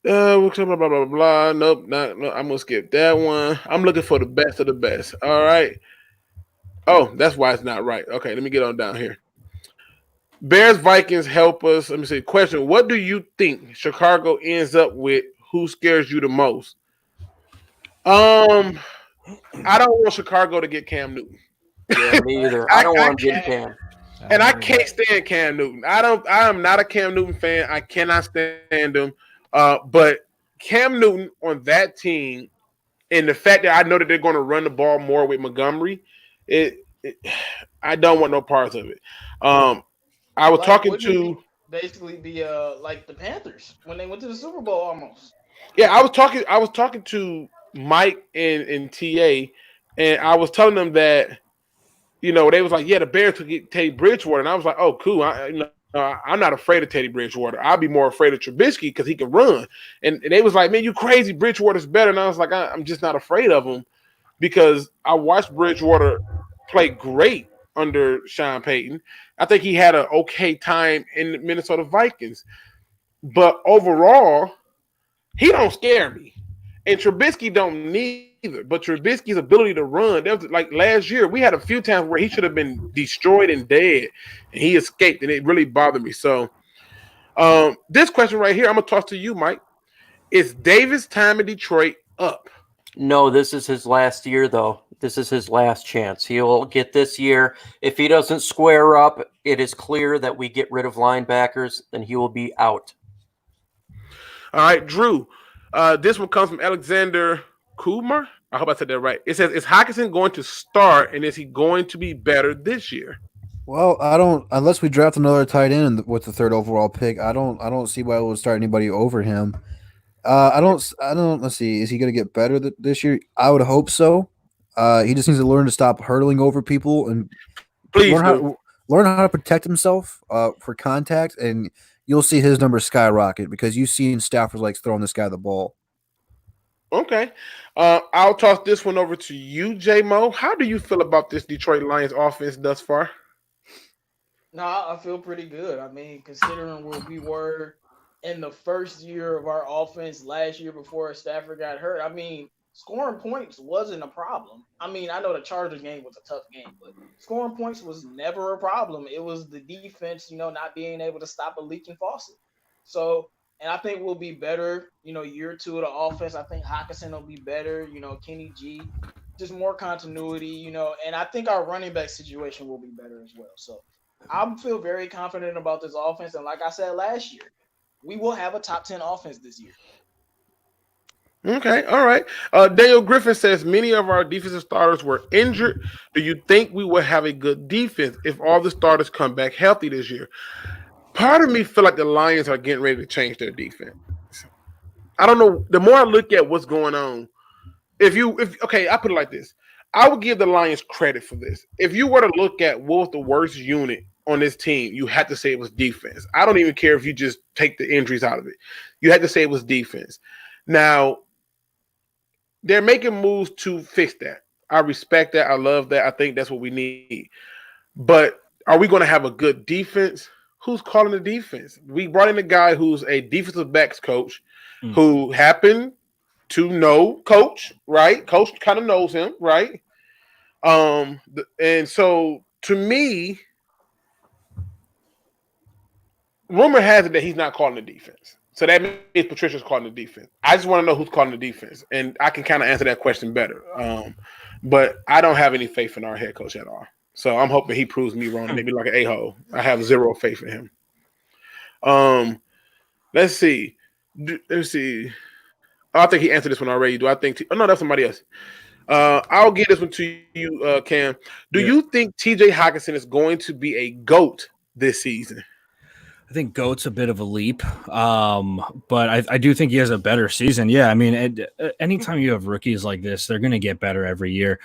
Blah, blah, blah, blah. Nope, no, I'm gonna skip that one. I'm looking for the best of the best. All right. Oh, that's why it's not right. Okay, let me get on down here. Bears Vikings help us. Let me see. Question: what do you think Chicago ends up with? Who scares you the most? I don't want Chicago to get Cam Newton. Yeah, me either. I don't want to get Cam. And I can't stand Cam Newton. I am not a Cam Newton fan. I cannot stand him. But Cam Newton on that team, and the fact that I know that they're going to run the ball more with Montgomery, I don't want no parts of it. I was talking to basically be like the Panthers when they went to the Super Bowl almost. Yeah, I was talking to Mike and TA, and I was telling them that, they was like, yeah, the Bears could get Teddy Bridgewater, and I was like, oh, cool. I'm not afraid of Teddy Bridgewater. I'll be more afraid of Trubisky because he can run. And they was like, man, you crazy. Bridgewater's better. And I was like, I'm just not afraid of him because I watched Bridgewater play great under Sean Payton. I think he had an okay time in the Minnesota Vikings. But overall, he don't scare me. And Trubisky don't neither. But Trubisky's ability to run, there was, like last year, we had a few times where he should have been destroyed and dead, and he escaped, and it really bothered me. So this question right here, I'm going to toss to you, Mike. Is Davis' time in Detroit up? No, this is his last year, though. This is his last chance. He'll get this year. If he doesn't square up, it is clear that we get rid of linebackers, then he will be out. All right, Drew. This one comes from Alexander Kumar. I hope I said that right. It says, is Hockenson going to start, and is he going to be better this year? Well, I don't, unless we draft another tight end with the 3rd overall pick. I don't see why we'll start anybody over him. I don't. Let's see. Is he going to get better this year? I would hope so. He just needs to learn to stop hurtling over people and learn how to protect himself for contact, and you'll see his numbers skyrocket because you've seen Stafford like throwing this guy the ball. Okay. I'll toss this one over to you, J-Mo. How do you feel about this Detroit Lions offense thus far? No, I feel pretty good. I mean, considering where we were in the first year of our offense last year before Stafford got hurt, I mean, scoring points wasn't a problem. I mean, I know the Chargers game was a tough game, but scoring points was never a problem. It was the defense, not being able to stop a leaking faucet. So, and I think we'll be better, year two of the offense. I think Hawkinson will be better, Kenny G, just more continuity, and I think our running back situation will be better as well. So I feel very confident about this offense. And like I said last year, we will have a top 10 offense this year. Okay, all right. Daniel Griffin says many of our defensive starters were injured. Do you think we will have a good defense if all the starters come back healthy this year? Part of me feel like the Lions are getting ready to change their defense. I don't know. The more I look at what's going on, okay, I put it like this. I would give the Lions credit for this. If you were to look at what was the worst unit on this team, you had to say it was defense. I don't even care if you just take the injuries out of it. You had to say it was defense. Now, they're making moves to fix that. I respect that. I love that. I think that's what we need. But are we going to have a good defense? Who's calling the defense? We brought in a guy who's a defensive backs coach who happened to know Coach, right? Coach kind of knows him, right? And so to me, rumor has it that he's not calling the defense. So that means Patricia's calling the defense. I just want to know who's calling the defense, and I can kind of answer that question better. But I don't have any faith in our head coach at all. So I'm hoping he proves me wrong, maybe like an a-hole. I have zero faith in him. Let's see. I think he answered this one already. Do I think? Oh no, that's somebody else. I'll give this one to you, Cam. Do you think TJ Hawkinson is going to be a GOAT this season? I think GOAT's a bit of a leap, but I do think he has a better season. Yeah, I mean, anytime you have rookies like this, they're going to get better every year.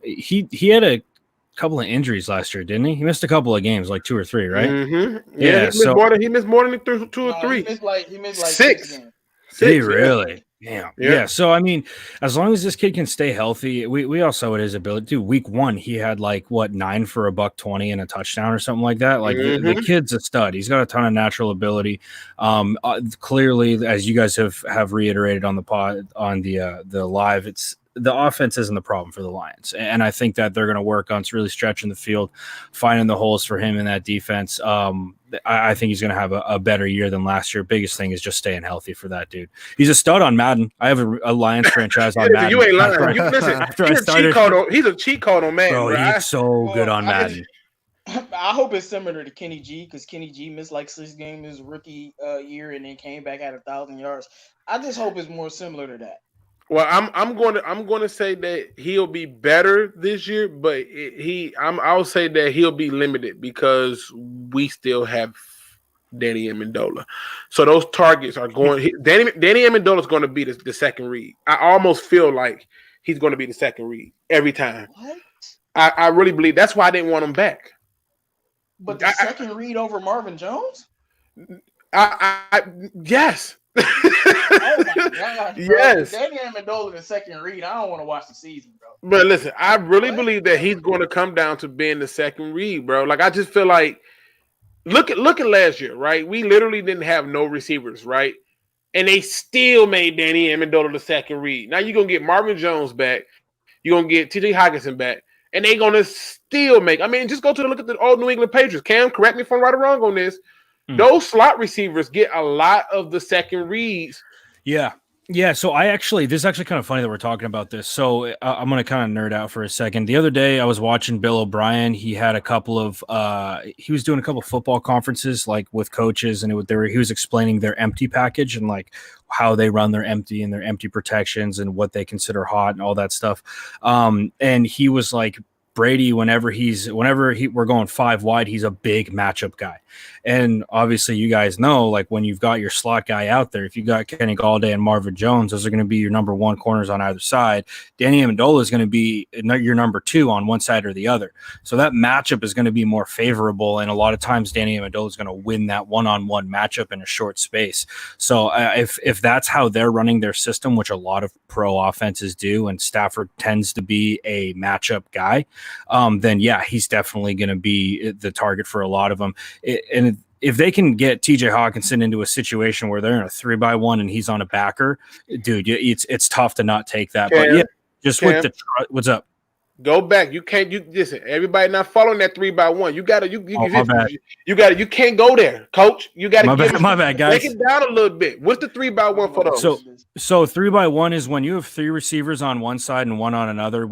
He had a couple of injuries last year, didn't he? He missed a couple of games, like 2 or 3, right? Mm-hmm. Yeah, he missed more than 2 or 3. He missed like 6 games. Did he really? Yeah. So, I mean, as long as this kid can stay healthy, we all saw what his ability. Dude, week 1, he had 9 for $120 and a touchdown or something like that. Like the kid's a stud. He's got a ton of natural ability. Clearly, as you guys have reiterated on the pod, on the live, it's the offense isn't the problem for the Lions. And I think that they're going to work on really stretching the field, finding the holes for him in that defense. I think he's going to have a better year than last year. Biggest thing is just staying healthy for that dude. He's a stud on Madden. I have a Lions franchise on Madden. You ain't lying. He's a cheat code on Madden. Bro, he's so good on Madden. I hope it's similar to Kenny G, because Kenny G missed 6 games his rookie year and then came back at 1,000 yards. I just hope it's more similar to that. Well, I'm going to say that he'll be better this year, but I'll say that he'll be limited because we still have Danny Amendola. So those targets are going. Danny Amendola is going to be the second read. I almost feel like he's going to be the second read every time. What? I really believe that's why I didn't want him back. But the second read over Marvin Jones? Yes. Oh my God! Yes. Danny Amendola the second read. I don't want to watch the season, bro. But listen, I really believe that he's going to come down to being the second read, bro. Like I just feel like look at last year, right? We literally didn't have no receivers, right? And they still made Danny Amendola the second read. Now you're gonna get Marvin Jones back, you're gonna get TJ Hawkinson back, and they're gonna still make. I mean, just go to look at the old New England Patriots. Cam, correct me if I'm right or wrong on this. Those slot receivers get a lot of the second reads. Yeah. So this is actually kind of funny that we're talking about this. So I'm going to kind of nerd out for a second. The other day I was watching Bill O'Brien. He had he was doing a couple of football conferences with coaches, and he was explaining their empty package and how they run their empty and their empty protections and what they consider hot and all that stuff. And he was like, Brady, whenever we're going 5 wide, he's a big matchup guy. And obviously you guys know, when you've got your slot guy out there, if you got Kenny Galladay and Marvin Jones, those are going to be your number 1 corners on either side. Danny Amendola is going to be your number 2 on one side or the other. So that matchup is going to be more favorable. And a lot of times Danny Amendola is going to win that one-on-one matchup in a short space. So if that's how they're running their system, which a lot of pro offenses do, and Stafford tends to be a matchup guy, then yeah, he's definitely going to be the target for a lot of them. And if they can get TJ Hawkinson into a situation where they're in a 3-by-1 and he's on a backer, dude, it's tough to not take that. But yeah, just with the what's up? Go back. You can't. You listen. Everybody not following that 3-by-1. You gotta. You gotta. You can't go there, Coach. You gotta. My bad, guys. Take it down a little bit. What's the 3-by-1 for those? So 3-by-1 is when you have 3 receivers on one side and one on another.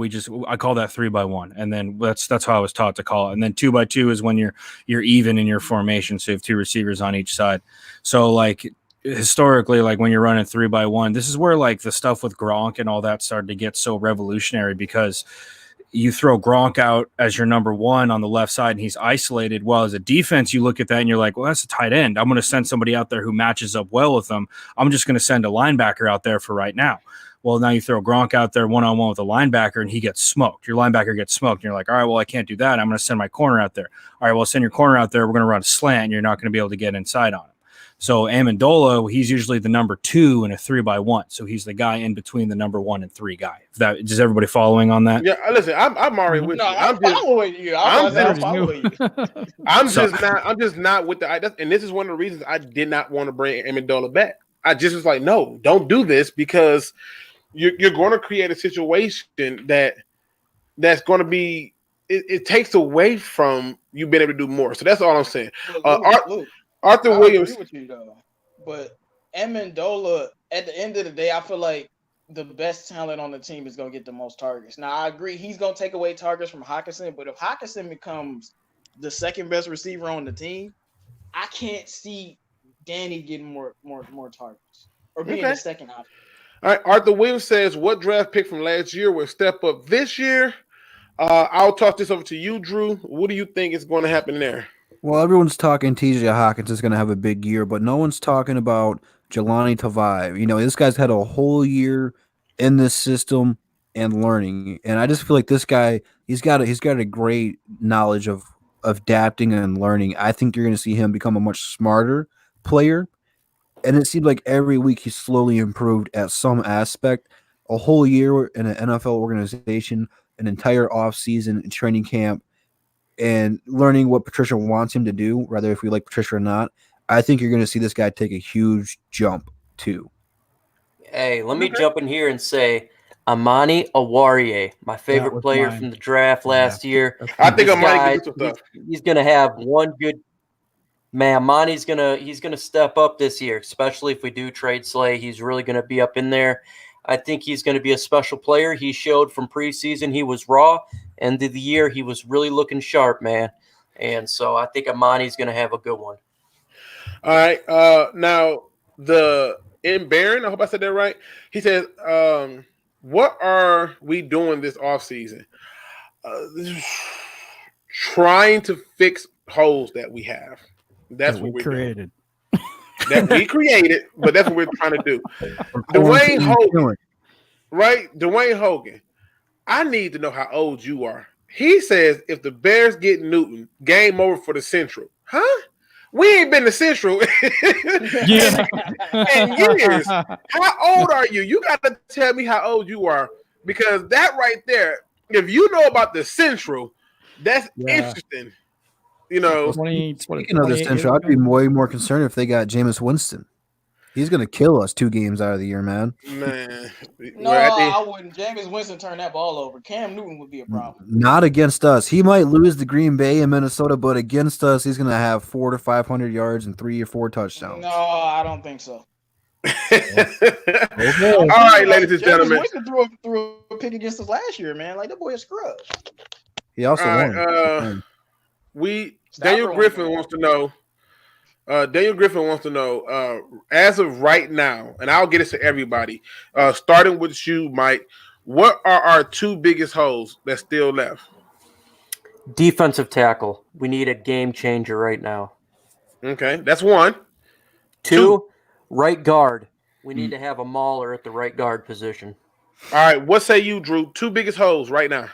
I call that 3-by-1, and then that's how I was taught to call it. And then 2-by-2 is when you're even in your formation, so you have 2 receivers on each side. So like historically, like when you're running 3-by-1, this is where like the stuff with Gronk and all that started to get so revolutionary, because you throw Gronk out as your number 1 on the left side and he's isolated. Well, as a defense, you look at that and you're like, well, that's a tight end. I'm going to send somebody out there who matches up well with them. I'm just going to send a linebacker out there for right now. Well, now you throw Gronk out there one-on-one with a linebacker and he gets smoked. Your linebacker gets smoked. And you're like, all right, well, I can't do that. I'm going to send my corner out there. All right, well, send your corner out there. We're going to run a slant and you're not going to be able to get inside on him. So Amendola, he's usually the number 2 in a 3-by-1. So he's the guy in between the number 1 and 3 guy. Is everybody following on that? Yeah, listen, I'm already with you. I'm following you. I'm just not with the. And this is one of the reasons I did not want to bring Amendola back. I just was like, no, don't do this, because you're going to create a situation that's going to be. It takes away from you being able to do more. So that's all I'm saying. Arthur Williams. I agree with you though, but Amendola, at the end of the day, I feel like the best talent on the team is going to get the most targets. Now, I agree he's going to take away targets from Hawkinson, but if Hawkinson becomes the second best receiver on the team, I can't see Danny getting more targets or being the second option. All right, Arthur Williams says, what draft pick from last year will step up this year? I'll toss this over to you, Drew. What do you think is going to happen there? Well, everyone's talking TJ Hawkins is going to have a big year, but no one's talking about Jelani Tavai. You know, this guy's had a whole year in this system and learning, and I just feel like this guy, he's got a great knowledge of adapting and learning. I think you're going to see him become a much smarter player, and it seems like every week he's slowly improved at some aspect. A whole year in an NFL organization, an entire offseason and training camp, and learning what Patricia wants him to do, whether if we like Patricia or not, I think you're going to see this guy take a huge jump too. Hey, let me jump in here and say Amani Awarie, my favorite player from the draft last year. I think Amani he's going to have one good man. Amani's he's gonna step up this year, especially if we do trade Slay. He's really going to be up in there. I think he's going to be a special player. He showed from preseason he was raw. End of the year, he was really looking sharp, man. And so I think Amani's going to have a good one. All right. Now, Baron, I hope I said that right. He says, what are we doing this offseason? Trying to fix holes that we have. That's what we created. That we created, but that's what we're trying to do. Dwayne Hogan, right? Dwayne Hogan. I need to know how old you are. He says if the Bears get Newton, game over for the Central. Huh? We ain't been to Central in years. How old are you? You got to tell me how old you are, because that right there, if you know about the Central, that's interesting. You know, speaking of the Central, I'd be way more concerned if they got Jameis Winston. He's going to kill us 2 games out of the year, man. No, I wouldn't. Jameis Winston turned that ball over. Cam Newton would be a problem. Not against us. He might lose to Green Bay and Minnesota, but against us, he's going to have 400 to 500 yards and 3 or 4 touchdowns. No, I don't think so. Okay. All right, ladies and gentlemen. Winston threw a pick against us last year, man. Like, that boy is scrub. He also won. Daniel Griffin wants to know, as of right now, and I'll get it to everybody, starting with you, Mike, what are our 2 biggest holes that's still left? Defensive tackle. We need a game changer right now. Okay, that's 1. 2, right guard. We need to have a mauler at the right guard position. All right, what say you, Drew? 2 biggest holes right now.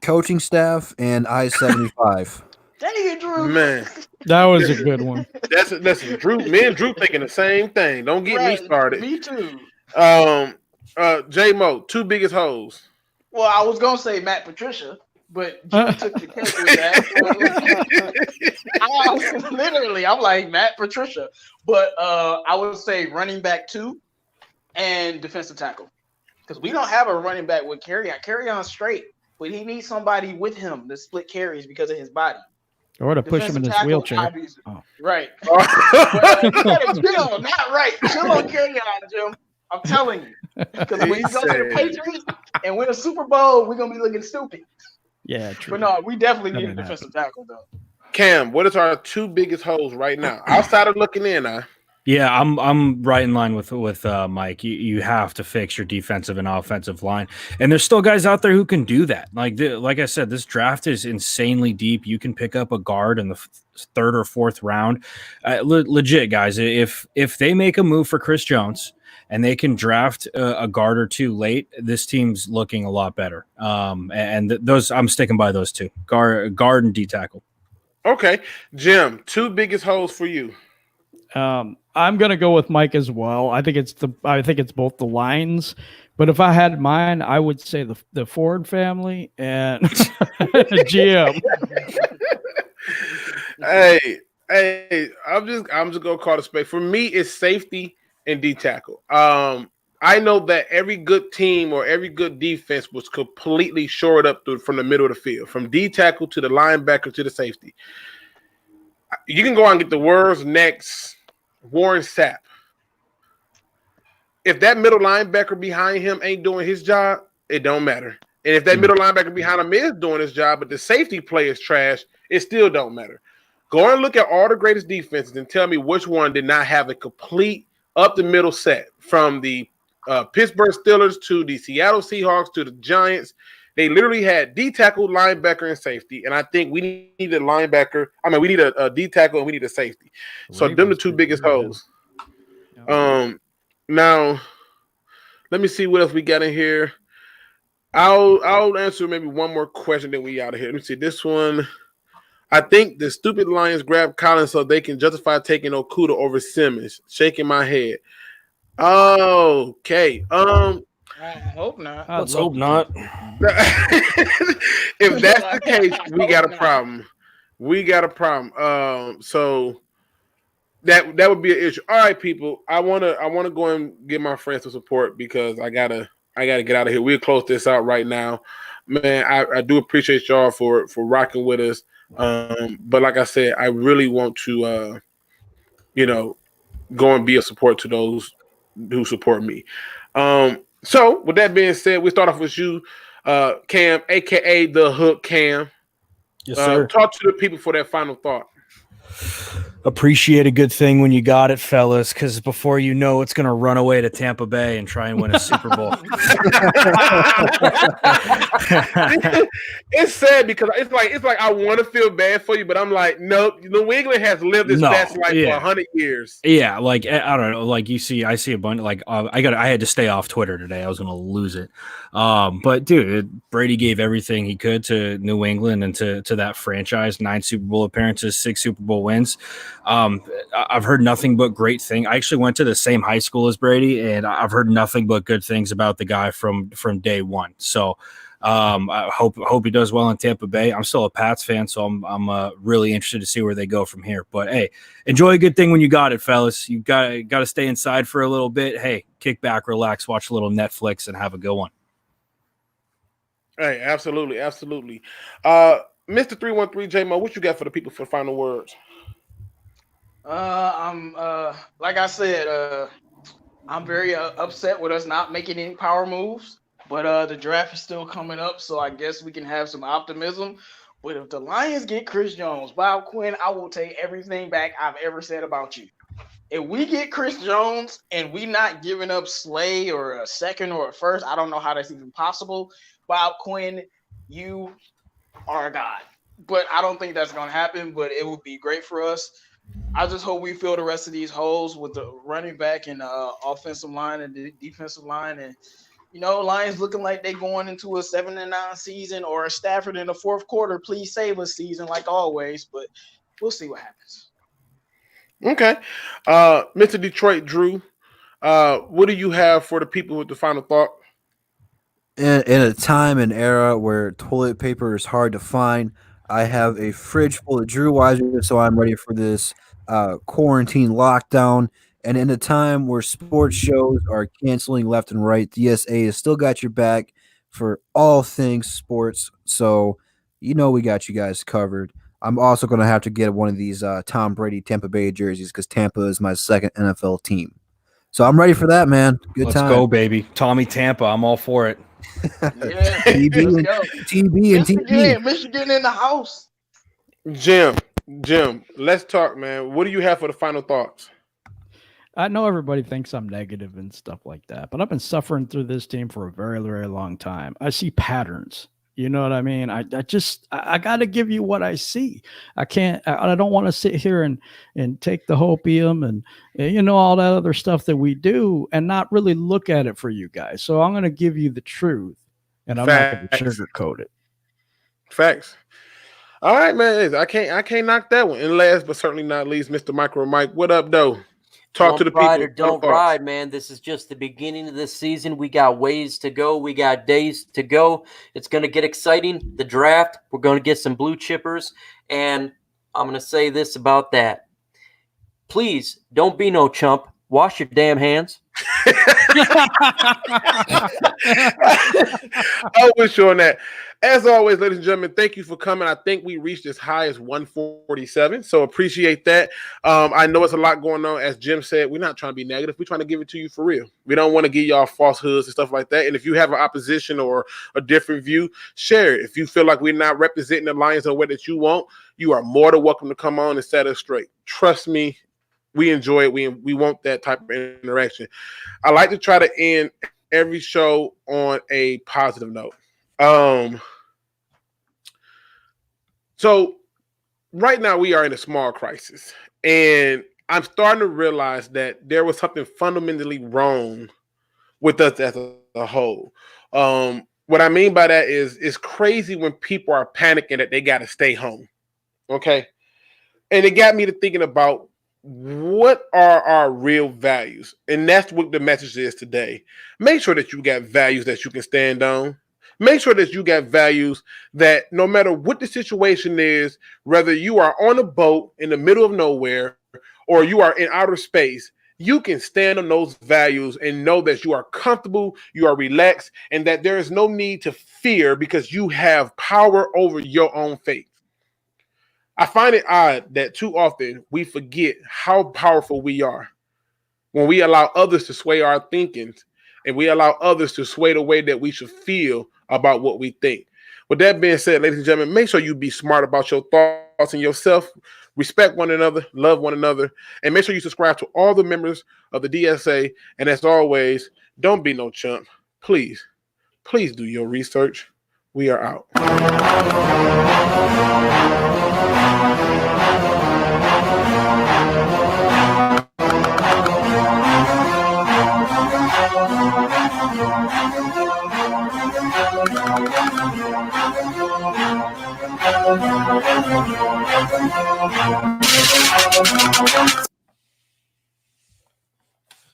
Coaching staff and I-75. Dang it, Drew. Man. That was a good one. Listen, Drew. Me and Drew thinking the same thing. Don't get me started. Me too. J-Mo, 2 biggest holes. Well, I was gonna say Matt Patricia, but Drew took the cake with that. I'm like Matt Patricia, but I would say running back 2 and defensive tackle, because we don't have a running back with Carry on straight, but he needs somebody with him to split carries because of his body. Or to push him in his wheelchair. Oh. Right. But, you gotta chill, not right. Chill on Carry on, Jim. I'm telling you. Because when you go to the Patriots and win a Super Bowl, we're going to be looking stupid. Yeah, true. But no, we definitely need a defensive tackle, though. Cam, what is our 2 biggest holes right now? Outside of looking in, Yeah, I'm right in line with Mike. You have to fix your defensive and offensive line, and there's still guys out there who can do that. Like I said, this draft is insanely deep. You can pick up a guard in the 3rd or 4th round. Legit, guys. If they make a move for Chris Jones and they can draft a guard or 2 late, this team's looking a lot better. And those I'm sticking by those 2, guard and D tackle. Okay, Jim, 2 biggest holes for you. I'm gonna go with Mike as well. I think it's both the lines, but if I had mine, I would say the Ford family and GM. Hey, I'm just gonna call it a spade. For me, it's safety and D tackle. I know that every good team or every good defense was completely shored up from the middle of the field, from D tackle to the linebacker to the safety. You can go out and get the world's next Warren Sapp. If that middle linebacker behind him ain't doing his job, it don't matter. And if that middle linebacker behind him is doing his job, but the safety play is trash, it still don't matter. Go and look at all the greatest defenses and tell me which one did not have a complete up-the-middle set, from the Pittsburgh Steelers to the Seattle Seahawks to the Giants. They literally had D tackle, linebacker, and safety. And I think we need a linebacker. I mean, we need a D tackle and we need a safety. So them the 2 biggest holes. Now, let me see what else we got in here. I'll answer maybe one more question, then we out of here. Let me see this one. I think the stupid Lions grabbed Collins so they can justify taking Okuda over Simmons. Shaking my head. Okay. I hope not. Let's hope not. If that's the case, we got a problem. So that would be an issue. All right, people. I wanna go and give my friends some support because I gotta get out of here. We'll close this out right now. Man, I do appreciate y'all for rocking with us. But like I said, I really want to go and be a support to those who support me. So with that being said, we start off with you, Cam, aka the Hook Cam. Yes, sir. Talk to the people for that final thought. Appreciate a good thing when you got it, fellas, because before you know it's going to run away to Tampa Bay and try and win a Super Bowl. It's sad because it's like I want to feel bad for you, but I'm like, nope. New England has lived its best life for 100 years. Yeah, like I don't know, like I see a bunch. Like I had to stay off Twitter today. I was going to lose it. But dude, Brady gave everything he could to New England and to that franchise. 9 Super Bowl appearances, 6 Super Bowl wins. I've heard nothing but great things. I actually went to the same high school as Brady, and I've heard nothing but good things about the guy from day one. So I hope he does well in Tampa Bay. I'm still a Pats fan, so I'm really interested to see where they go from here. But hey, enjoy a good thing when you got it, fellas. You got to stay inside for a little bit. Hey, kick back, relax, watch a little Netflix, and have a good one. Hey, absolutely. Mr. 313 J-Mo, what you got for the people for final words? I'm like I said, I'm very upset with us not making any power moves, but the draft is still coming up, so I guess we can have some optimism. But if the Lions get Chris Jones, Bob Quinn, I will take everything back I've ever said about you. If we get Chris Jones and we not giving up Slay or a second or a first, I don't know how that's even possible. Bob Quinn, you are a god. But I don't think that's going to happen, but it would be great for us. I just hope we fill the rest of these holes with the running back and offensive line and the defensive line. And, Lions looking like they going into a 7-9 season or a Stafford in the fourth quarter, please save us season like always. But we'll see what happens. Okay. Mr. Detroit Drew, what do you have for the people with the final thought? In a time and era where toilet paper is hard to find, I have a fridge full of Drew Weiser, so I'm ready for this quarantine lockdown. And in a time where sports shows are canceling left and right, DSA has still got your back for all things sports. So, we got you guys covered. I'm also going to have to get one of these Tom Brady Tampa Bay jerseys because Tampa is my second NFL team. So I'm ready for that, man. Good Let's time. go, baby. Tommy Tampa. I'm all for it. Yeah, TB let's and go. TB and TB. Michigan in the house. Jim, let's talk, man. What do you have for the final thoughts? I know everybody thinks I'm negative and stuff like that, but I've been suffering through this team for a very, very long time. I see patterns. You know what I mean? I got to give you what I see. I don't want to sit here and take the hopium and all that other stuff that we do and not really look at it for you guys. So I'm going to give you the truth, and I'm not going to sugarcoat it. Facts. All right, man. I can't knock that one. And last but certainly not least, Mr. Micro Mike. What up, though? Talk to the people. Or don't ride, man. This is just the beginning of the season. We got ways to go. We got days to go. It's going to get exciting. The draft, we're going to get some blue chippers. And I'm going to say this about that. Please don't be no chump. Wash your damn hands. I wish you on that. As always, ladies and gentlemen, thank you for coming. I think we reached as high as 147, so appreciate that. I know it's a lot going on. As Jim said, we're not trying to be negative. We're trying to give it to you for real. We don't want to give y'all falsehoods and stuff like that. And if you have an opposition or a different view, share it. If you feel like we're not representing the Lions in the way that you want, you are more than welcome to come on and set us straight. Trust me, we enjoy it. We want that type of interaction. I like to try to end every show on a positive note. So right now we are in a small crisis, and I'm starting to realize that there was something fundamentally wrong with us as a whole. What I mean by that is it's crazy when people are panicking that they got to stay home. Okay. And it got me to thinking about what are our real values? And that's what the message is today. Make sure that you got values that you can stand on. Make sure that you got values that no matter what the situation is, whether you are on a boat in the middle of nowhere or you are in outer space, you can stand on those values and know that you are comfortable, you are relaxed, and that there is no need to fear because you have power over your own fate. I find it odd that too often we forget how powerful we are when we allow others to sway our thinking and we allow others to sway the way that we should feel about what we think. With that being said, ladies and gentlemen, make sure you be smart about your thoughts and yourself. Respect one another, love one another, and make sure you subscribe to all the members of the DSA. And as always, don't be no chump. Please do your research. We are out.